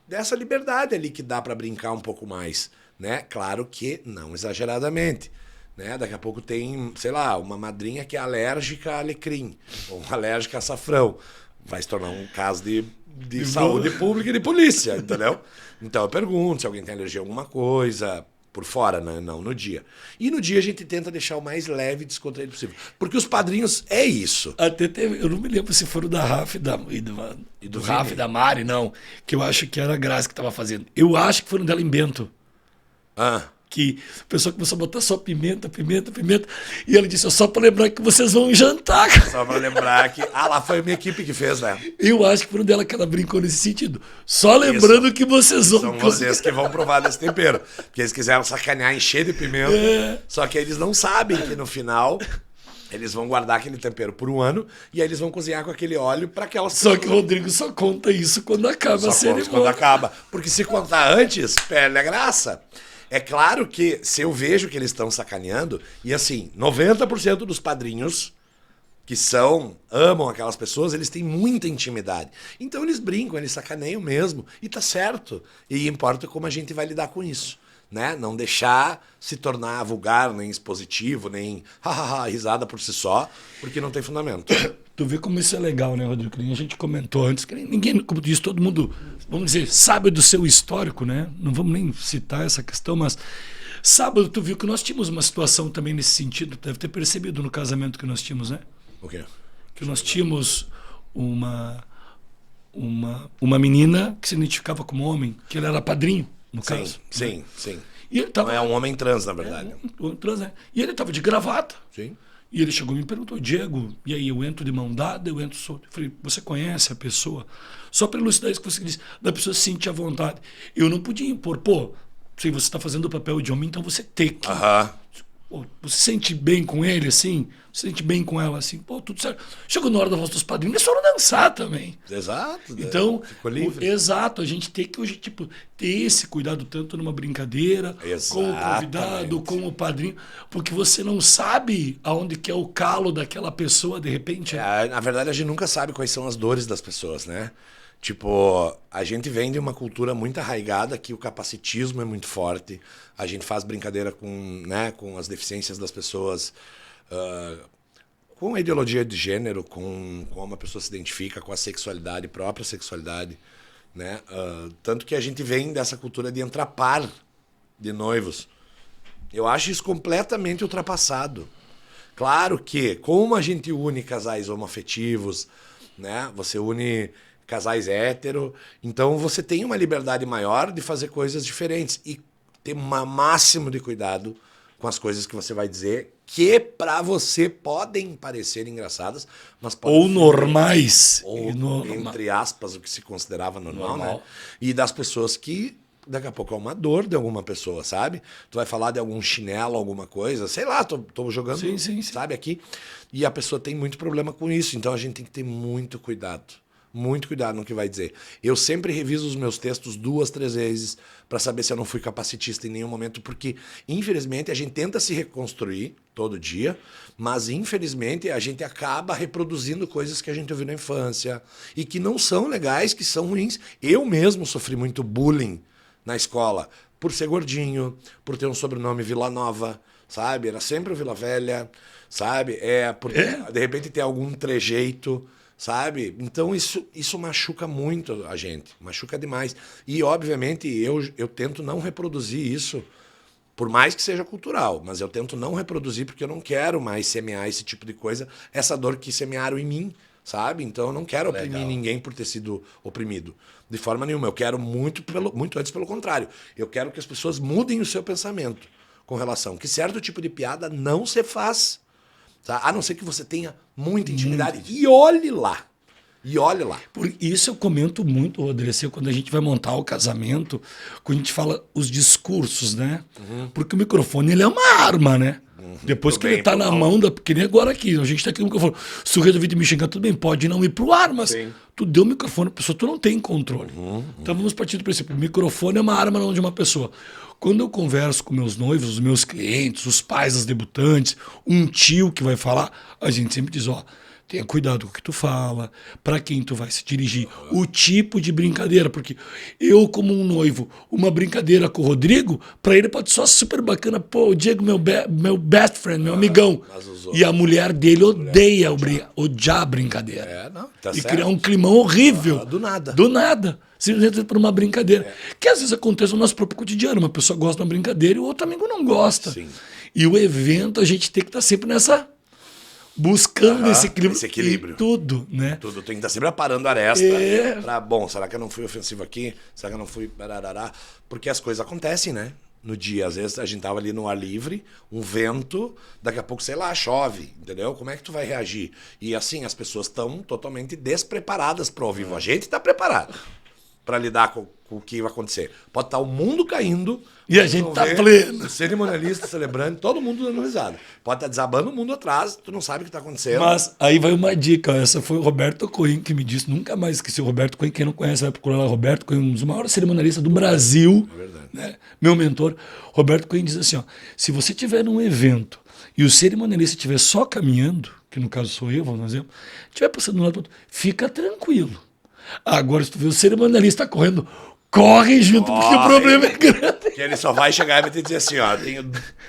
dessa liberdade ali que dá para brincar um pouco mais, né? Claro que não exageradamente, né? Daqui a pouco tem, sei lá, uma madrinha que é alérgica a alecrim, ou alérgica a açafrão. Vai se tornar um caso de saúde pública e de polícia, entendeu? Então eu pergunto se alguém tem alergia a alguma coisa, por fora, né? Não no dia. E no dia a gente tenta deixar o mais leve e descontraído possível. Porque os padrinhos é isso. Até teve, eu não me lembro se foram da Rafa e do Rafa e da Mari, não. Que eu acho que era a Graça que estava fazendo. Eu acho que foram dela em Bento. que o pessoal começou a botar só pimenta. E ela disse, só para lembrar que vocês vão jantar. Só pra lembrar que... lá foi a minha equipe que fez, né? Eu acho que foi um dela que ela brincou nesse sentido. Só lembrando que vocês vão... São vocês que vão provar desse tempero. Porque eles quiseram sacanear, encher de pimenta. Só que eles não sabem que no final... Eles vão guardar aquele tempero por um ano e aí eles vão cozinhar com aquele óleo para aquelas Só que o Rodrigo só conta isso quando acaba a cerimônia. Quando acaba. Porque se contar antes, perde a graça. É claro que se eu vejo que eles estão sacaneando, e assim, 90% dos padrinhos que amam aquelas pessoas, eles têm muita intimidade. Então eles brincam, eles sacaneiam mesmo. E tá certo. E importa como a gente vai lidar com isso. Né? Não deixar se tornar vulgar, nem expositivo, nem risada por si só, porque não tem fundamento. Tu vê como isso é legal, né, Rodrigo? A gente comentou antes, que ninguém, como disse, todo mundo, vamos dizer, sabe do seu histórico, né? Não vamos nem citar essa questão, mas sábado tu viu que nós tínhamos uma situação também nesse sentido, deve ter percebido no casamento que nós tínhamos, né? O quê? Que nós tínhamos uma menina que se identificava como homem, que ele era padrinho. No caso. Sim. E ele tava, é um homem trans, na verdade. Um trans, né? E ele estava de gravata. Sim. E ele chegou e me perguntou, Diego, e aí eu entro de mão dada, eu entro solto. Eu falei, você conhece a pessoa? Só para elucidar isso que você disse, da pessoa se sentir à vontade. Eu não podia impor, se você está fazendo o papel de homem, então você tem que... Você se sente bem com ele, assim? Você se sente bem com ela, assim? Tudo certo. Chegou na hora da voz dos padrinhos, eles foram dançar também. Exato. Então, ficou livre. Exato. A gente tem que hoje, ter esse cuidado tanto numa brincadeira, com o convidado, com o padrinho, porque você não sabe aonde que é o calo daquela pessoa, de repente. Na verdade, a gente nunca sabe quais são as dores das pessoas, né? Tipo, a gente vem de uma cultura muito arraigada que o capacitismo é muito forte. A gente faz brincadeira com as deficiências das pessoas, com a ideologia de gênero, com como a pessoa se identifica, com a sexualidade, própria sexualidade, né? Tanto que a gente vem dessa cultura de entrar par de noivos. Eu acho isso completamente ultrapassado. Claro que, como a gente une casais homoafetivos, né? Você une... casais hétero, então você tem uma liberdade maior de fazer coisas diferentes e ter um máximo de cuidado com as coisas que você vai dizer, que pra você podem parecer engraçadas, mas podem ou normais, ou entre aspas o que se considerava normal, né? E das pessoas que daqui a pouco é uma dor de alguma pessoa, sabe? Tu vai falar de algum chinelo, alguma coisa, sei lá, tô jogando, sim. sabe, aqui, e a pessoa tem muito problema com isso, então a gente tem que ter muito cuidado. Muito cuidado no que vai dizer. Eu sempre reviso os meus textos 2, 3 vezes para saber se eu não fui capacitista em nenhum momento, porque, infelizmente, a gente tenta se reconstruir todo dia, mas, infelizmente, a gente acaba reproduzindo coisas que a gente ouviu na infância e que não são legais, que são ruins. Eu mesmo sofri muito bullying na escola por ser gordinho, por ter um sobrenome Vila Nova, sabe? Era sempre o Vila Velha, sabe? De repente ter algum trejeito... Sabe? Então isso machuca muito a gente, machuca demais. E, obviamente, eu tento não reproduzir isso, por mais que seja cultural, mas eu tento não reproduzir porque eu não quero mais semear esse tipo de coisa, essa dor que semearam em mim, sabe? Então eu não quero oprimir ninguém por ter sido oprimido, de forma nenhuma. Eu quero muito antes pelo contrário. Eu quero que as pessoas mudem o seu pensamento com relação que certo tipo de piada não se faz. Tá? A não ser que você tenha muita intimidade. E olhe lá. Por isso eu comento muito, Rodrigo, assim, quando a gente vai montar o casamento, quando a gente fala os discursos, né? Porque o microfone, ele é uma arma, né? Depois que ele tá na mão, que nem agora aqui, a gente tá aqui no microfone. Se o resolver me xingar, tudo bem, pode não ir pro ar, mas tu deu o microfone pra pessoa, tu não tem controle. Então vamos partir do princípio, o microfone é uma arma na mão de uma pessoa. Quando eu converso com meus noivos, os meus clientes, os pais das debutantes, um tio que vai falar, a gente sempre diz, tenha cuidado com o que tu fala, para quem tu vai se dirigir, o tipo de brincadeira, porque eu como um noivo, uma brincadeira com o Rodrigo, para ele pode ser super bacana, o Diego, meu best friend, meu amigão, e a mulher dele odeia odiar a brincadeira. Tá e certo. Criar um climão horrível. Do nada. Do nada. Simplesmente por uma brincadeira. Que às vezes acontece no nosso próprio cotidiano. Uma pessoa gosta de uma brincadeira e o outro amigo não gosta. Sim. E o evento, a gente tem que estar sempre buscando esse equilíbrio. Esse equilíbrio. Em tudo, né? Tudo. Tem que estar sempre aparando a aresta. Será que eu não fui ofensivo aqui? Será que eu não fui... Porque as coisas acontecem, né? no dia. Às vezes a gente tava ali no ar livre, um vento, daqui a pouco, sei lá, chove, entendeu? Como é que tu vai reagir? E assim, as pessoas estão totalmente despreparadas para o ao vivo. A gente tá preparado para lidar com o que vai acontecer. Pode estar o mundo caindo... E a gente tá pleno. O cerimonialista celebrando, todo mundo dando risada. Pode estar desabando o mundo atrás, tu não sabe o que está acontecendo. Mas aí vai uma dica, essa foi o Roberto Cohen que me disse, nunca mais esqueci o Roberto Cohen, quem não conhece vai procurar lá, Roberto Cohen, um dos maiores cerimonialistas do Brasil, né? Meu mentor. Roberto Cohen diz assim, ó, se você tiver num evento e o cerimonialista estiver só caminhando, que no caso sou eu, vamos exemplo, estiver passando de um lado para outro, fica tranquilo. Agora, se tu vê o cerimonialista correndo, corre junto, porque o problema é grande. Que ele só vai chegar e vai te dizer assim, ó,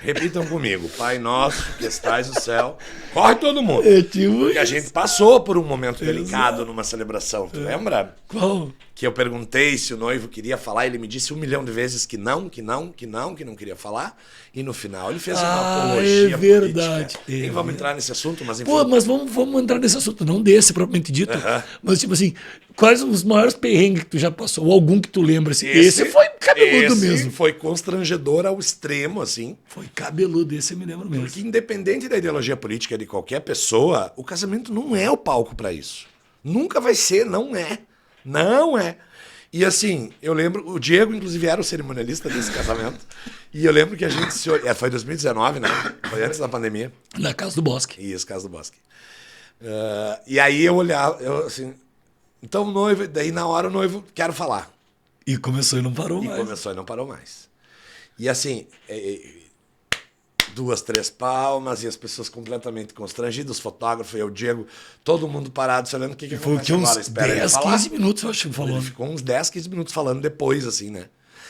repitam comigo, Pai nosso que estais no céu, corre todo mundo. Porque a gente passou por um momento delicado numa celebração, tu lembra? Qual? Que eu perguntei se o noivo queria falar, ele me disse 1 milhão de vezes que não queria falar, e no final ele fez uma apologia é verdade. política. Nem vamos entrar nesse assunto, mas enfim. Pô, mas vamos entrar nesse assunto, não desse propriamente dito, mas tipo assim, quais os maiores perrengues que tu já passou, ou algum que tu lembra, assim, esse foi cabeludo mesmo. Foi constrangedor ao extremo, assim. Foi cabeludo, esse eu me lembro mesmo. Porque independente da ideologia política de qualquer pessoa, o casamento não é o palco para isso. Nunca vai ser, não é. Não é. E assim, eu lembro, o Diego, inclusive, era o cerimonialista desse casamento. E eu lembro que a gente se olhou. Foi 2019, né? Foi antes da pandemia. Na Casa do Bosque. Isso, Casa do Bosque. E aí eu olhava, eu assim. Então o noivo, daí na hora o noivo, quero falar. E começou e não parou mais. E começou e não parou mais. E assim, 2, 3 palmas e as pessoas completamente constrangidas, os fotógrafos, eu, o Diego, todo mundo parado, se olhando o que foi acontece agora. Uns 10, 15 minutos, eu acho, falando. Ele ficou uns 10, 15 minutos falando depois, assim, né?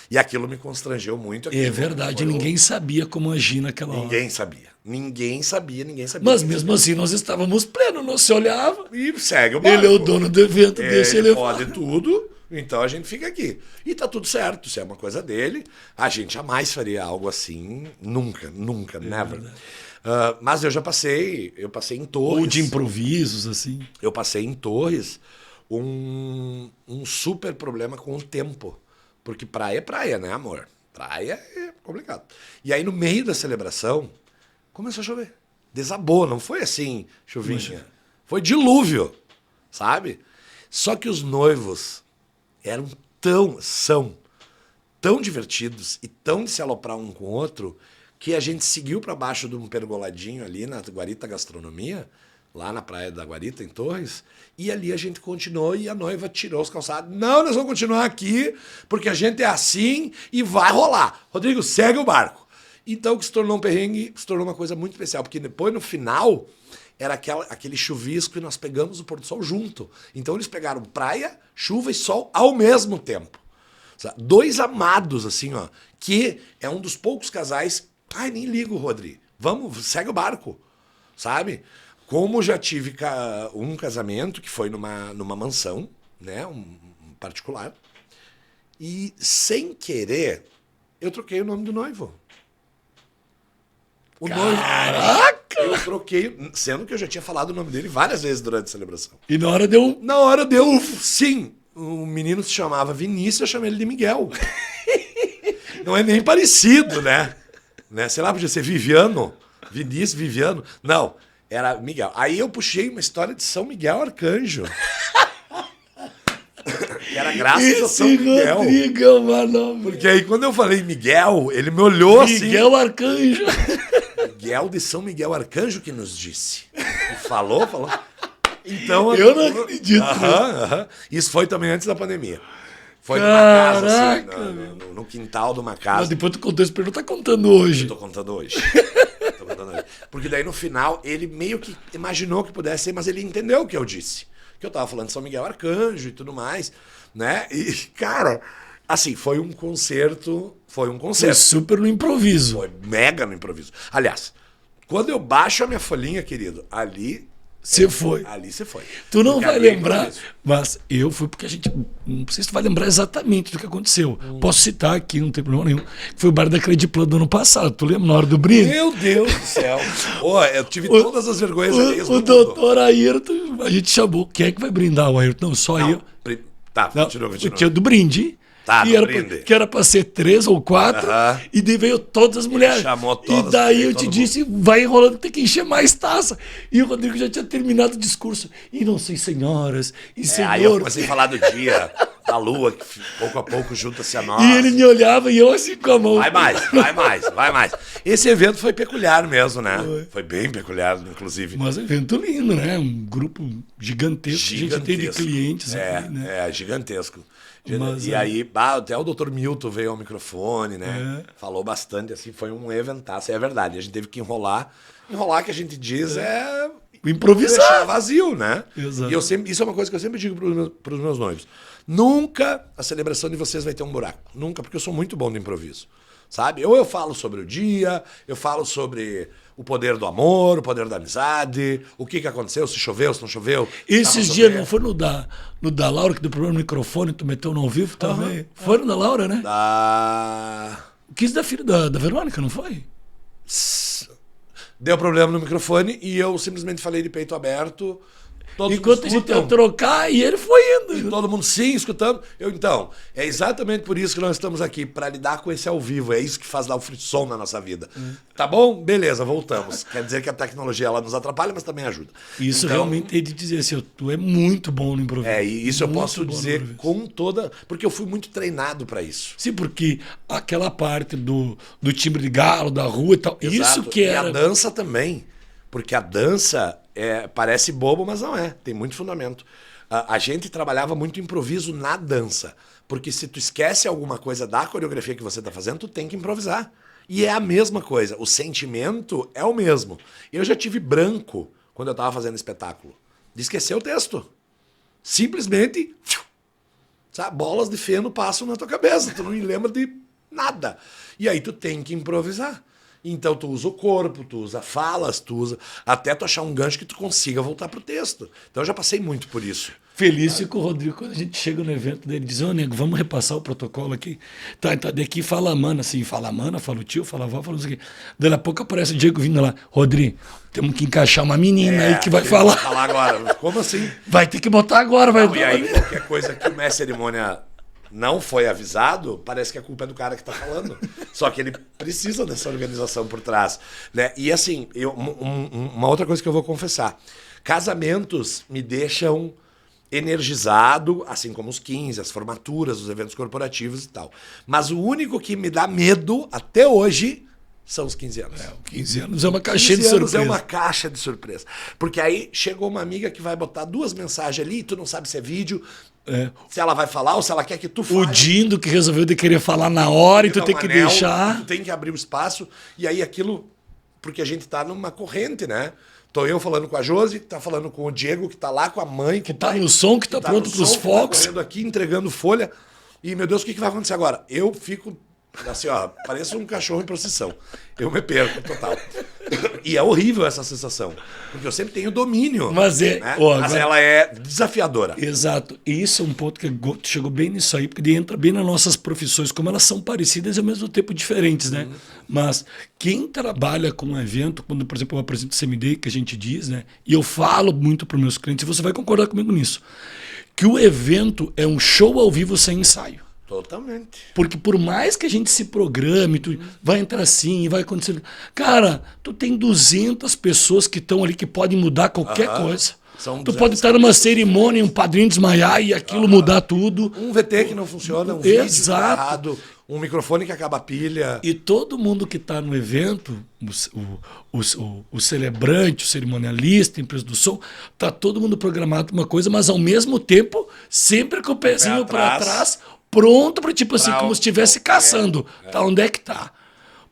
E aquilo me constrangeu muito. É verdade, ninguém sabia como agir naquela hora. Ninguém sabia. Mas mesmo assim, nós estávamos plenos, não se olhava. E segue o barco. Ele é o dono do evento, deixa ele pode tudo, então a gente fica aqui. E tá tudo certo, isso é uma coisa dele. A gente jamais faria algo assim, nunca, never. Mas eu passei em Torres. Ou de improvisos, assim. Eu passei em Torres um super problema com o tempo. Porque praia é praia, né, amor? Praia é complicado. E aí, no meio da celebração, começou a chover. Desabou, não foi assim, chuvinha. Foi dilúvio, sabe? Só que os noivos são tão divertidos e tão de se aloprar um com o outro que a gente seguiu para baixo de um pergoladinho ali na Guarita Gastronomia, lá na praia da Guarita, em Torres, e ali a gente continuou e a noiva tirou os calçados. Não, nós vamos continuar aqui, porque a gente é assim e vai rolar. Rodrigo, segue o barco. Então, que se tornou um perrengue, se tornou uma coisa muito especial, porque depois, no final, era aquele chuvisco e nós pegamos o pôr do sol junto. Então, eles pegaram praia, chuva e sol ao mesmo tempo. 2 amados, assim, ó, que é um dos poucos casais... Ai, nem ligo, Rodrigo. Vamos, segue o barco, sabe? Como já tive um casamento que foi numa mansão, né, um particular, e sem querer eu troquei o nome do noivo. Caraca! Eu troquei, sendo que eu já tinha falado o nome dele várias vezes durante a celebração. E na hora deu sim. O menino se chamava Vinícius, eu chamei ele de Miguel. Não é nem parecido, né? Sei lá, podia ser Viviano. Vinícius, Viviano. Não. Era Miguel. Aí eu puxei uma história de São Miguel Arcanjo. Que era graças a São Miguel. Rodrigo, mano. Porque aí quando eu falei Miguel, ele me olhou assim. Miguel Arcanjo. Miguel de São Miguel Arcanjo que nos disse. E falou. Então, eu não acredito. Isso foi também antes da pandemia. Foi Caraca, numa casa, assim, no quintal de uma casa. Mas depois tu contou isso, não tá contando hoje. Eu tô contando hoje. Porque daí no final ele meio que imaginou que pudesse ser, mas ele entendeu o que eu disse. Que eu tava falando de São Miguel Arcanjo e tudo mais, né? E, cara, assim, foi um concerto. Foi super no improviso. Foi mega no improviso. Aliás, quando eu baixo a minha folhinha, querido, ali você foi. Ali você foi. Tu não vai lembrar, mas eu fui porque a gente... Não sei se tu vai lembrar exatamente do que aconteceu. Posso citar aqui, não tem problema nenhum. Foi o bar da Crediplan do ano passado. Tu lembra na hora do brinde? Meu Deus do céu. Eu tive todas as vergonhas alheias do mundo. O doutor Ayrton, a gente chamou. Quem é que vai brindar o Ayrton? Não, só eu. Tá, continua. O tio do brinde. Tá, que, no era brinde. que era pra ser 3 ou 4, e daí veio todas as mulheres. chamou todas, e daí eu todo te mundo. disse, vai enrolando, tem que encher mais taça. E o Rodrigo já tinha terminado o discurso. E não sei, senhoras e Aí eu senhores. comecei a falar do dia, da lua, que pouco a pouco junta-se a nós. E ele me olhava e eu assim com a mão. Vai mais, vai mais, vai mais. Esse evento foi peculiar mesmo, né? Foi bem peculiar, inclusive. Mas é um evento lindo, né? Um grupo gigantesco que a gente tem de clientes aqui, né? Gigantesco. Mas, e aí, até o Dr. Milton veio ao microfone, né? Falou bastante, assim, foi um eventaço, é verdade. A gente teve que enrolar. Enrolar, que a gente diz, é Improvisar. deixar vazio, né? Exato. E eu sempre, isso é uma coisa que eu sempre digo pros meus noivos. Nunca a celebração de vocês vai ter um buraco. Nunca, porque eu sou muito bom no improviso. Sabe? Ou eu falo sobre o dia, eu falo sobre o poder do amor, o poder da amizade, o que aconteceu, se choveu, se não choveu. Esses dias não foi no da Laura que deu problema no microfone, tu meteu no ao vivo também? Foi no da Laura, né? Quis da filha da Verônica, não foi? Deu problema no microfone e eu simplesmente falei de peito aberto. Todos Enquanto a gente ia trocar e ele foi indo. E todo mundo sim, escutando. Então, é exatamente por isso que nós estamos aqui, para lidar com esse ao vivo. É isso que faz dar o frisson na nossa vida. Tá bom? Beleza, voltamos. Quer dizer que a tecnologia ela nos atrapalha, mas também ajuda. Isso então, realmente é de dizer assim, tu é muito bom no improviso. E isso eu Muito posso bom no dizer improviso. com toda... Porque eu fui muito treinado para isso. Sim, porque aquela parte do timbre de galo, da rua e tal, Exato. isso que era... E a dança também. Porque a dança parece bobo, mas não é. Tem muito fundamento. A gente trabalhava muito improviso na dança. Porque se tu esquece alguma coisa da coreografia que você está fazendo, tu tem que improvisar. E é a mesma coisa. O sentimento é o mesmo. Eu já tive branco quando eu estava fazendo espetáculo. De esquecer o texto. Simplesmente... Sabe? Bolas de feno passam na tua cabeça. Tu não lembra de nada. E aí tu tem que improvisar. Então tu usa o corpo, tu usa falas, tu usa... Até tu achar um gancho que tu consiga voltar pro texto. Então eu já passei muito por isso. Feliz com o Rodrigo quando a gente chega no evento dele, diz, ô nego, vamos repassar o protocolo aqui. Tá, daqui fala a mana, assim, fala a mana, fala o tio, fala a avó, fala não sei o quê. Daí a pouco aparece o Diego vindo lá, Rodrigo, temos que encaixar uma menina aí que vai falar. Vai falar agora. Como assim? Vai ter que botar agora, vai. Não, e aí qualquer coisa que o mestre cerimônia não foi avisado, parece que a culpa é do cara que tá falando. Só que ele precisa dessa organização por trás, né? E assim, uma outra coisa que eu vou confessar. Casamentos me deixam energizado, assim como os 15, as formaturas, os eventos corporativos e tal. Mas o único que me dá medo até hoje são os 15 anos. 15 anos é uma caixinha de 15 anos surpresa. é uma caixa de surpresa. Porque aí chegou uma amiga que vai botar 2 mensagens ali, tu não sabe se é vídeo, se ela vai falar ou se ela quer que tu fale. O Dindo que resolveu de querer falar na hora e tu dá tem um que anel, deixar. Tu tem que abrir o espaço. E aí aquilo... Porque a gente tá numa corrente, né? Tô eu falando com a Josi, que tá falando com o Diego, que tá lá com a mãe. Que tá no som, que tá pronto pros focos. Tá correndo aqui, entregando folha. E, meu Deus, o que vai acontecer agora? Eu fico... Assim, ó, pareço um cachorro em procissão. Eu me perco total. E é horrível essa sensação. Porque eu sempre tenho domínio. Mas né? Mas ela é desafiadora. Exato. E isso é um ponto que chegou bem nisso aí, porque daí entra bem nas nossas profissões, como elas são parecidas e ao mesmo tempo diferentes, né? Mas quem trabalha com um evento, quando, por exemplo, eu apresento o CMD, que a gente diz, né? E eu falo muito para os meus clientes, e você vai concordar comigo nisso, que o evento é um show ao vivo sem ensaio. Totalmente. Porque por mais que a gente se programe, tu vai entrar assim, vai acontecer... Cara, tu tem 200 pessoas que estão ali que podem mudar qualquer coisa. Tu pode estar numa cerimônia, um padrinho desmaiar e aquilo mudar tudo. Um VT que não funciona, um vídeo que tá errado, um microfone que acaba a pilha. E todo mundo que está no evento, o celebrante, o cerimonialista, a empresa do som, tá todo mundo programado para uma coisa, mas ao mesmo tempo, sempre com o pezinho para trás, pronto para tipo assim, como se estivesse caçando. Tá, onde é que tá?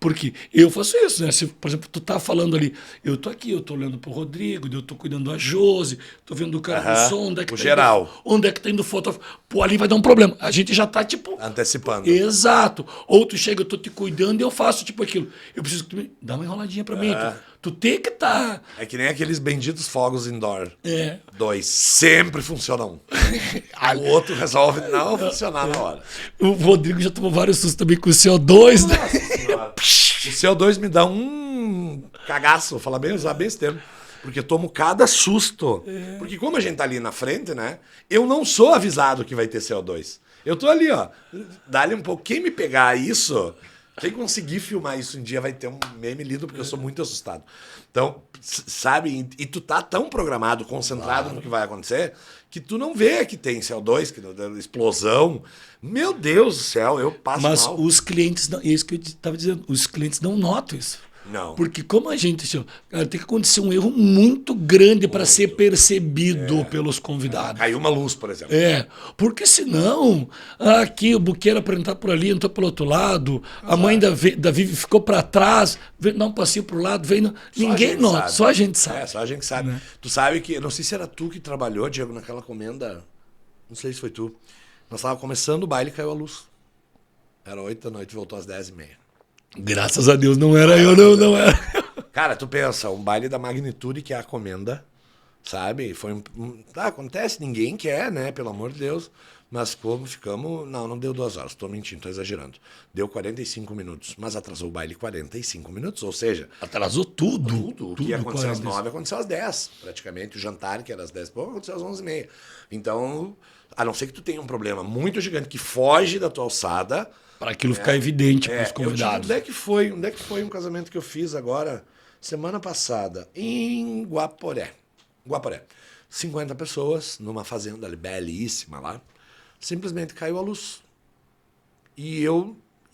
Porque eu faço isso, né? Se, por exemplo, tu tá falando ali, eu tô aqui, eu tô olhando pro Rodrigo, eu tô cuidando da Josi, tô vendo o cara do som, onde é que o tá geral. Onde é que tá indo o fotógrafo? Pô, ali vai dar um problema. A gente já tá, tipo... Antecipando. Exato. Ou tu chega, eu tô te cuidando e eu faço, tipo, aquilo. Eu preciso que tu me dá uma enroladinha pra mim. Tu tem que tá... É que nem aqueles benditos fogos indoor. 2. Sempre funciona um. O outro resolve não funcionar na hora. O Rodrigo já tomou vários sustos também com o CO2, né? O CO2 me dá um cagaço, vou falar bem, usar bem esse termo. Porque eu tomo cada susto. Porque como a gente tá ali na frente, né? Eu não sou avisado que vai ter CO2. Eu tô ali, ó. Dá-lhe um pouco. Quem me pegar isso, quem conseguir filmar isso um dia vai ter um meme lido, porque eu sou muito assustado. Então, sabe? E tu tá tão programado, concentrado no que vai acontecer, que tu não vê que tem CO2, que explosão. Meu Deus do céu, eu passo Mas mal. os clientes, não, é isso que eu estava dizendo, os clientes não notam isso. Não. Porque como a gente, cara, tem que acontecer um erro muito grande para ser percebido pelos convidados. Caiu uma luz, por exemplo. Porque senão, aqui o buqueiro apresentar por ali, entrou pelo outro lado, a mãe da Vivi ficou para trás, dá um passinho pro lado, veio, ninguém nota, só a gente sabe. Só a gente sabe. Né? Tu sabe que, não sei se era tu que trabalhou, Diego, naquela comenda, não sei se foi tu. Nós estávamos começando o baile e caiu a luz. Era 8 da noite, voltou às 10h30. Graças a Deus, não era eu, não era. Cara, tu pensa, um baile da magnitude que é a comenda, sabe? Foi acontece, ninguém quer, né? Pelo amor de Deus. Mas, pô, ficamos... Não deu 2 horas, tô mentindo, tô exagerando. Deu 45 minutos, mas atrasou o baile 45 minutos, ou seja... Atrasou tudo. O que ia acontecer às 9 aconteceu às 10, praticamente. O jantar, que era às 10, pô, aconteceu às 11h30. Então, a não ser que tu tenha um problema muito gigante que foge da tua alçada... Para aquilo ficar evidente para os convidados. Onde é que foi um casamento que eu fiz agora, semana passada, em Guaporé. 50 pessoas, numa fazenda ali, belíssima lá. Simplesmente caiu a luz. E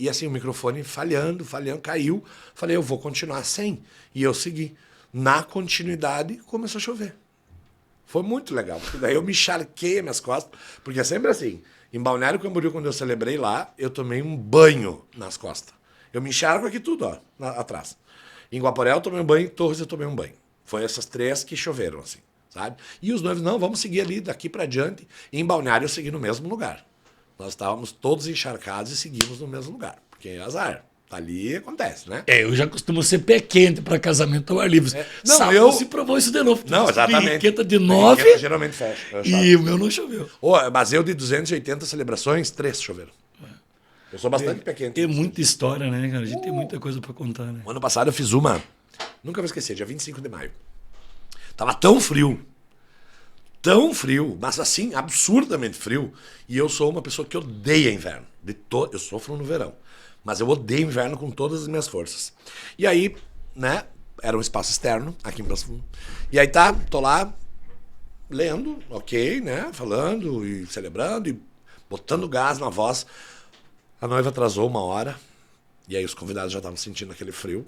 assim, o microfone falhando, caiu. Falei, eu vou continuar sem. E eu segui. Na continuidade, começou a chover. Foi muito legal, porque daí eu me encharquei as minhas costas, porque é sempre assim. Em Balneário Camboriú, quando eu celebrei lá, eu tomei um banho nas costas. Eu me encharco aqui tudo, ó, atrás. Em Guaporé eu tomei um banho, em Torres eu tomei um banho. Foi essas 3 que choveram, assim, sabe? E os noivos, não, vamos seguir ali, daqui pra diante. E em Balneário eu segui no mesmo lugar. Nós estávamos todos encharcados e seguimos no mesmo lugar. Porque é azar. Ali acontece, né? Eu já costumo ser pé quente para casamento ao ar livre. Não, Sábado se provou isso de novo. Não, exatamente. Piqueta de 9 geralmente fecha. e o meu não choveu. Mas eu de 280 celebrações, 3 choveram. Eu sou bastante pé quente. Tem muita história, né, cara? A gente tem muita coisa para contar, né? O ano passado eu fiz uma, nunca vou esquecer, dia 25 de maio. Tava tão frio, mas assim, absurdamente frio. E eu sou uma pessoa que odeia inverno. Eu sofro no verão. Mas eu odeio inverno com todas as minhas forças. E aí, né, era um espaço externo, aqui em Passo Fundo. E aí tô lá, lendo, ok, né, falando e celebrando e botando gás na voz. A noiva atrasou 1 hora, e aí os convidados já estavam sentindo aquele frio.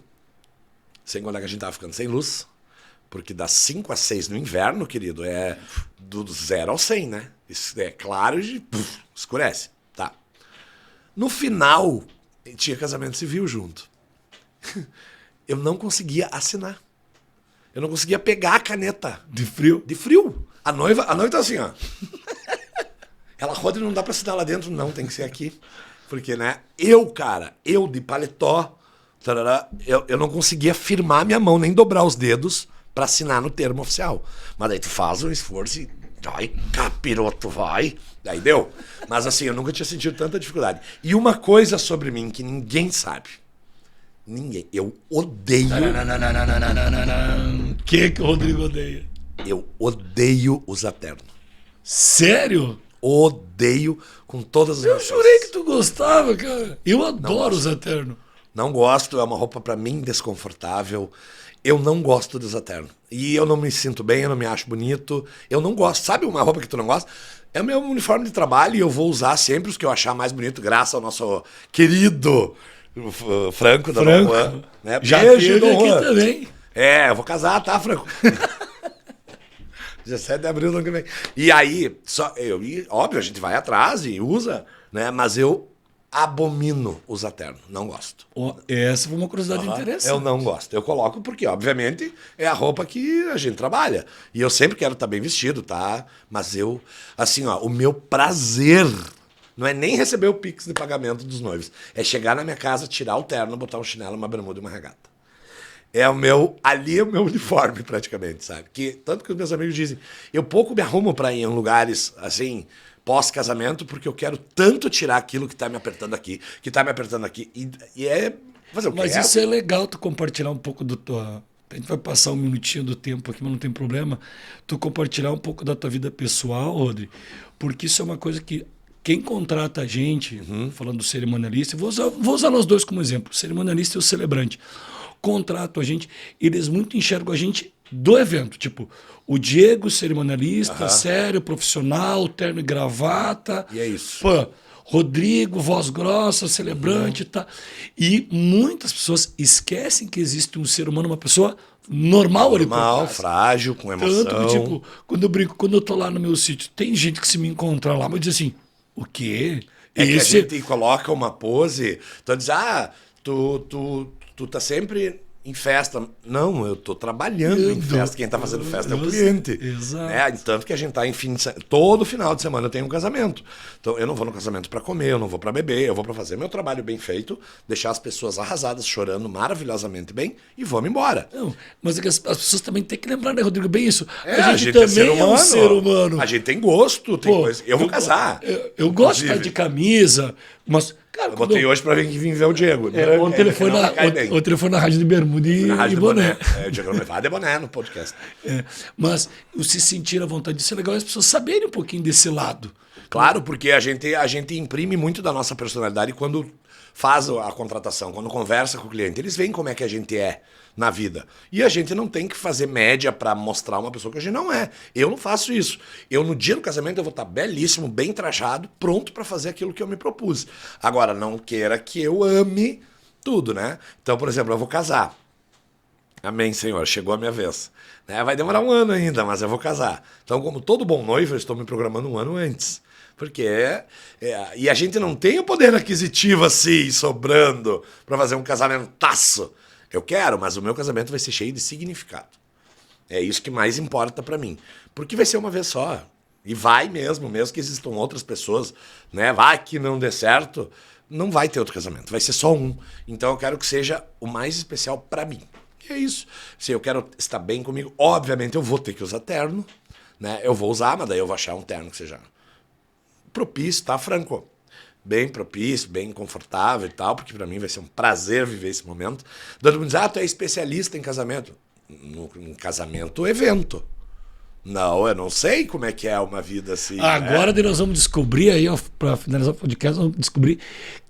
Sem contar que a gente tava ficando sem luz, porque das 5 às 6 no inverno, querido, é do 0 ao 100, né? Isso é claro e escurece. Tá. No final... tinha casamento civil junto. Eu não conseguia assinar. Eu não conseguia pegar a caneta. De frio? De frio. A noiva tá assim, ó. Ela roda e não dá pra assinar lá dentro, não, tem que ser aqui. Porque, né, eu de paletó, tarará, eu não conseguia firmar minha mão, nem dobrar os dedos pra assinar no termo oficial. Mas daí tu faz um esforço e vai, capiroto, vai. Daí deu. Mas assim, eu nunca tinha sentido tanta dificuldade. E uma coisa sobre mim que ninguém sabe. Ninguém. Eu odeio... O que o Rodrigo odeia? Eu odeio usar terno. Sério? Odeio com todas as minhas Eu jurei que tu gostava, cara. Eu adoro usar terno. Não gosto, é uma roupa pra mim desconfortável. Eu não gosto de usar terno. E eu não me sinto bem, eu não me acho bonito. Eu não gosto. Sabe uma roupa que tu não gosta? É o meu uniforme de trabalho e eu vou usar sempre os que eu achar mais bonito, graças ao nosso querido Franco da Dom Juan. Né? Já Beijo, teve Dom aqui Juan. também. Eu vou casar, tá, Franco? 17 de abril do ano que vem. E aí, óbvio, a gente vai atrás e usa, né? Mas eu abomino usar terno, não gosto. Essa foi uma curiosidade interessante. Eu não gosto. Eu coloco porque, obviamente, é a roupa que a gente trabalha. E eu sempre quero estar bem vestido, tá? Mas assim, ó, o meu prazer não é nem receber o Pix de pagamento dos noivos. É chegar na minha casa, tirar o terno, botar um chinelo, uma bermuda e uma regata. Ali é o meu uniforme, praticamente, sabe? Tanto que os meus amigos dizem, eu pouco me arrumo pra ir em lugares, assim, pós-casamento, porque eu quero tanto tirar aquilo que tá me apertando aqui, e é fazer o quê? Mas isso é legal, tu compartilhar um pouco do tua... A gente vai passar um minutinho do tempo aqui, mas não tem problema. Tu compartilhar um pouco da tua vida pessoal, Rodri, porque isso é uma coisa que quem contrata a gente, falando do cerimonialista, vou usar nós dois como exemplo, o cerimonialista e o celebrante. Contratam a gente, eles muito enxergam a gente do evento. Tipo, o Diego, cerimonialista, sério, profissional, terno e gravata. E é isso. Pô, Rodrigo, voz grossa, celebrante, tá? E muitas pessoas esquecem que existe um ser humano, uma pessoa normal ali por trás. Frágil, com emoção. Tanto que, tipo, quando eu brinco, quando eu tô lá no meu sítio, tem gente que se me encontrar lá, mas diz assim, o quê? É que a gente coloca uma pose, tu diz, tu tá sempre em festa. Não, eu tô trabalhando em festa. Quem tá fazendo festa é o cliente. Exato. Né? Tanto que a gente tá em todo final de semana eu tenho um casamento. Então eu não vou no casamento para comer, eu não vou para beber, eu vou para fazer meu trabalho bem feito, deixar as pessoas arrasadas, chorando maravilhosamente bem e vamos embora. Não, mas é que as pessoas também têm que lembrar, né, Rodrigo? Bem isso. A gente também é um ser humano. A gente tem gosto, tem coisa. Eu vou casar. Eu gosto de estar de camisa, mas... Cara, eu botei hoje pra vir ver o Diego. O telefone na rádio de bermuda e boné. O Diego levado é boné no podcast. Mas o se sentir à vontade disso é legal as pessoas saberem um pouquinho desse lado. Claro, porque a gente imprime muito da nossa personalidade quando faz a contratação, quando conversa com o cliente. Eles veem como é que a gente é na vida. E a gente não tem que fazer média para mostrar uma pessoa que a gente não é. Eu não faço isso. Eu, no dia do casamento, eu vou estar belíssimo, bem trajado, pronto para fazer aquilo que eu me propus. Agora, não queira que eu ame tudo, né? Então, por exemplo, eu vou casar. Amém, Senhor. Chegou a minha vez. Né? Vai demorar um ano ainda, mas eu vou casar. Então, como todo bom noivo, eu estou me programando um ano antes. Porque e a gente não tem o poder aquisitivo assim, sobrando, para fazer um casamentaço. Eu quero, mas o meu casamento vai ser cheio de significado. É isso que mais importa para mim. Porque vai ser uma vez só. E vai mesmo que existam outras pessoas, né? Vai que não dê certo, não vai ter outro casamento. Vai ser só um. Então eu quero que seja o mais especial para mim. E é isso. Se eu quero estar bem comigo, obviamente eu vou ter que usar terno, né? Eu vou usar, mas daí eu vou achar um terno que seja propício, tá, Franco? Bem propício, bem confortável e tal, porque para mim vai ser um prazer viver esse momento. Todo mundo diz, tu é especialista em casamento. Em casamento, evento. Não, eu não sei como é que é uma vida assim. Agora nós vamos descobrir aí, para finalizar o podcast, nós vamos descobrir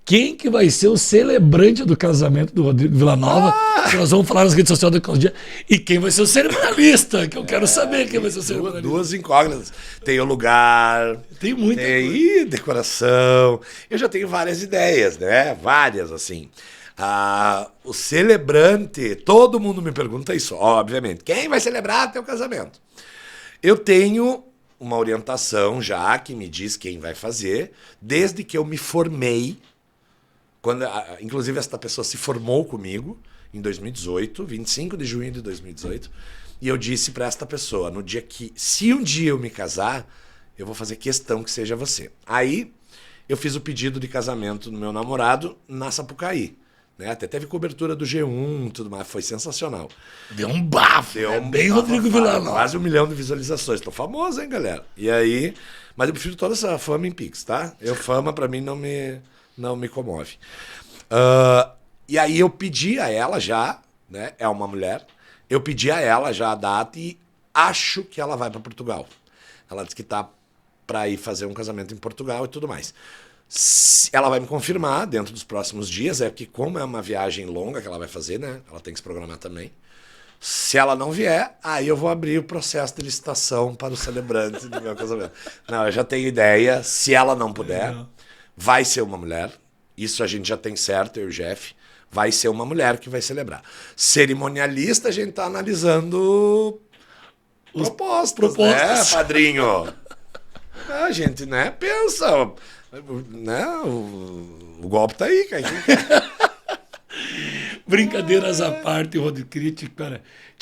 quem que vai ser o celebrante do casamento do Rodrigo Villanova. Nós vamos falar nas redes sociais do Claudia. E quem vai ser o cerimonialista, que eu quero saber quem vai ser o cerimonialista. Duas incógnitas. Tem o lugar, tem muita coisa. Decoração. Eu já tenho várias ideias, né? Várias, assim. O celebrante, todo mundo me pergunta isso, obviamente. Quem vai celebrar teu casamento? Eu tenho uma orientação já que me diz quem vai fazer, desde que eu me formei. Inclusive, esta pessoa se formou comigo em 2018, 25 de junho de 2018. E eu disse para esta pessoa, no dia que, se um dia eu me casar, eu vou fazer questão que seja você. Aí, eu fiz o pedido de casamento do meu namorado na Sapucaí. Né? Até teve cobertura do G1 e tudo mais, foi sensacional. Deu um bafo, bem Rodrigo Villanova. Quase 1 milhão de visualizações. Tô famoso, hein, galera? E aí, mas eu prefiro toda essa fama em Pix, tá? Fama pra mim não me comove. E aí eu pedi a ela já, né? É uma mulher. Eu pedi a ela já a data e acho que ela vai pra Portugal. Ela disse que tá pra ir fazer um casamento em Portugal e tudo mais. Ela vai me confirmar dentro dos próximos dias, que como é uma viagem longa que ela vai fazer, né? Ela tem que se programar também. Se ela não vier, aí eu vou abrir o processo de licitação para o celebrante do meu casamento. Não, eu já tenho ideia. Se ela não puder, vai ser uma mulher. Isso a gente já tem certo, eu e o Jeff. Vai ser uma mulher que vai celebrar. Cerimonialista, a gente tá analisando propostas, né, padrinho? A gente, né, pensa... Né? O golpe tá aí, cara. Brincadeiras à parte, Rodrigo, queria te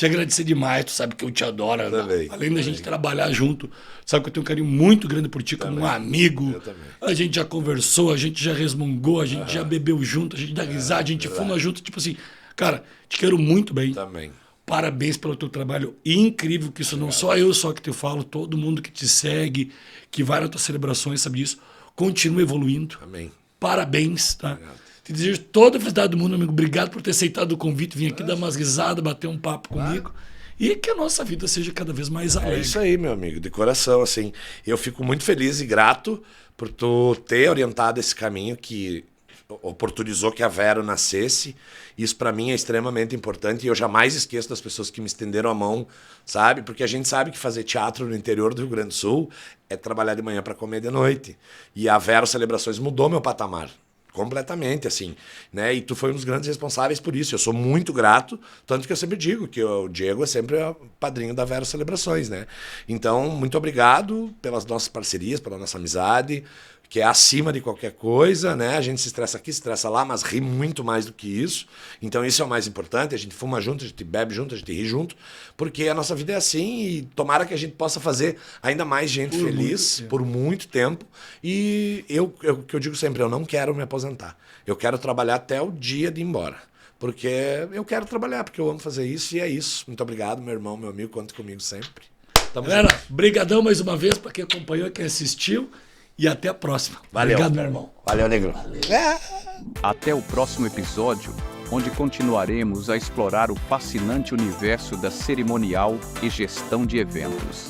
agradecer demais. Tu sabe que eu te adoro. Além da gente trabalhar junto, sabe que eu tenho um carinho muito grande por ti como um amigo. Eu também. A gente já conversou, a gente já resmungou, a gente já bebeu junto, a gente dá risada, a gente fuma junto. Tipo assim, cara, te quero muito bem. Também. Parabéns pelo teu trabalho incrível, que isso não só eu só que te falo, todo mundo que te segue, que vai nas tuas celebrações, sabe disso. Continua evoluindo. Amém. Parabéns, tá? Obrigado. Te desejo toda a felicidade do mundo, amigo. Obrigado por ter aceitado o convite, vir aqui dar umas risadas, bater um papo comigo. e que a nossa vida seja cada vez mais alegre. É isso aí, meu amigo, de coração, assim. Eu fico muito feliz e grato por tu ter orientado esse caminho que oportunizou que a Vero nascesse. Isso para mim é extremamente importante e eu jamais esqueço das pessoas que me estenderam a mão, sabe? Porque a gente sabe que fazer teatro no interior do Rio Grande do Sul é trabalhar de manhã para comer de noite. E a Vero Celebrações mudou meu patamar. Completamente, assim, né? E tu foi um dos grandes responsáveis por isso. Eu sou muito grato, tanto que eu sempre digo que o Diego é sempre o padrinho da Vero Celebrações, né? Então, muito obrigado pelas nossas parcerias, pela nossa amizade, que é acima de qualquer coisa, né? A gente se estressa aqui, se estressa lá, mas ri muito mais do que isso. Então isso é o mais importante, a gente fuma junto, a gente bebe junto, a gente ri junto, porque a nossa vida é assim e tomara que a gente possa fazer ainda mais gente feliz por muito tempo. E o que eu digo sempre, eu não quero me aposentar. Eu quero trabalhar até o dia de ir embora. Porque eu quero trabalhar, porque eu amo fazer isso e é isso. Muito obrigado, meu irmão, meu amigo, conta comigo sempre. Galera, brigadão mais uma vez para quem acompanhou, quem assistiu. E até a próxima. Valeu. Obrigado, meu irmão. Valeu, negro. Até o próximo episódio, onde continuaremos a explorar o fascinante universo da cerimonial e gestão de eventos.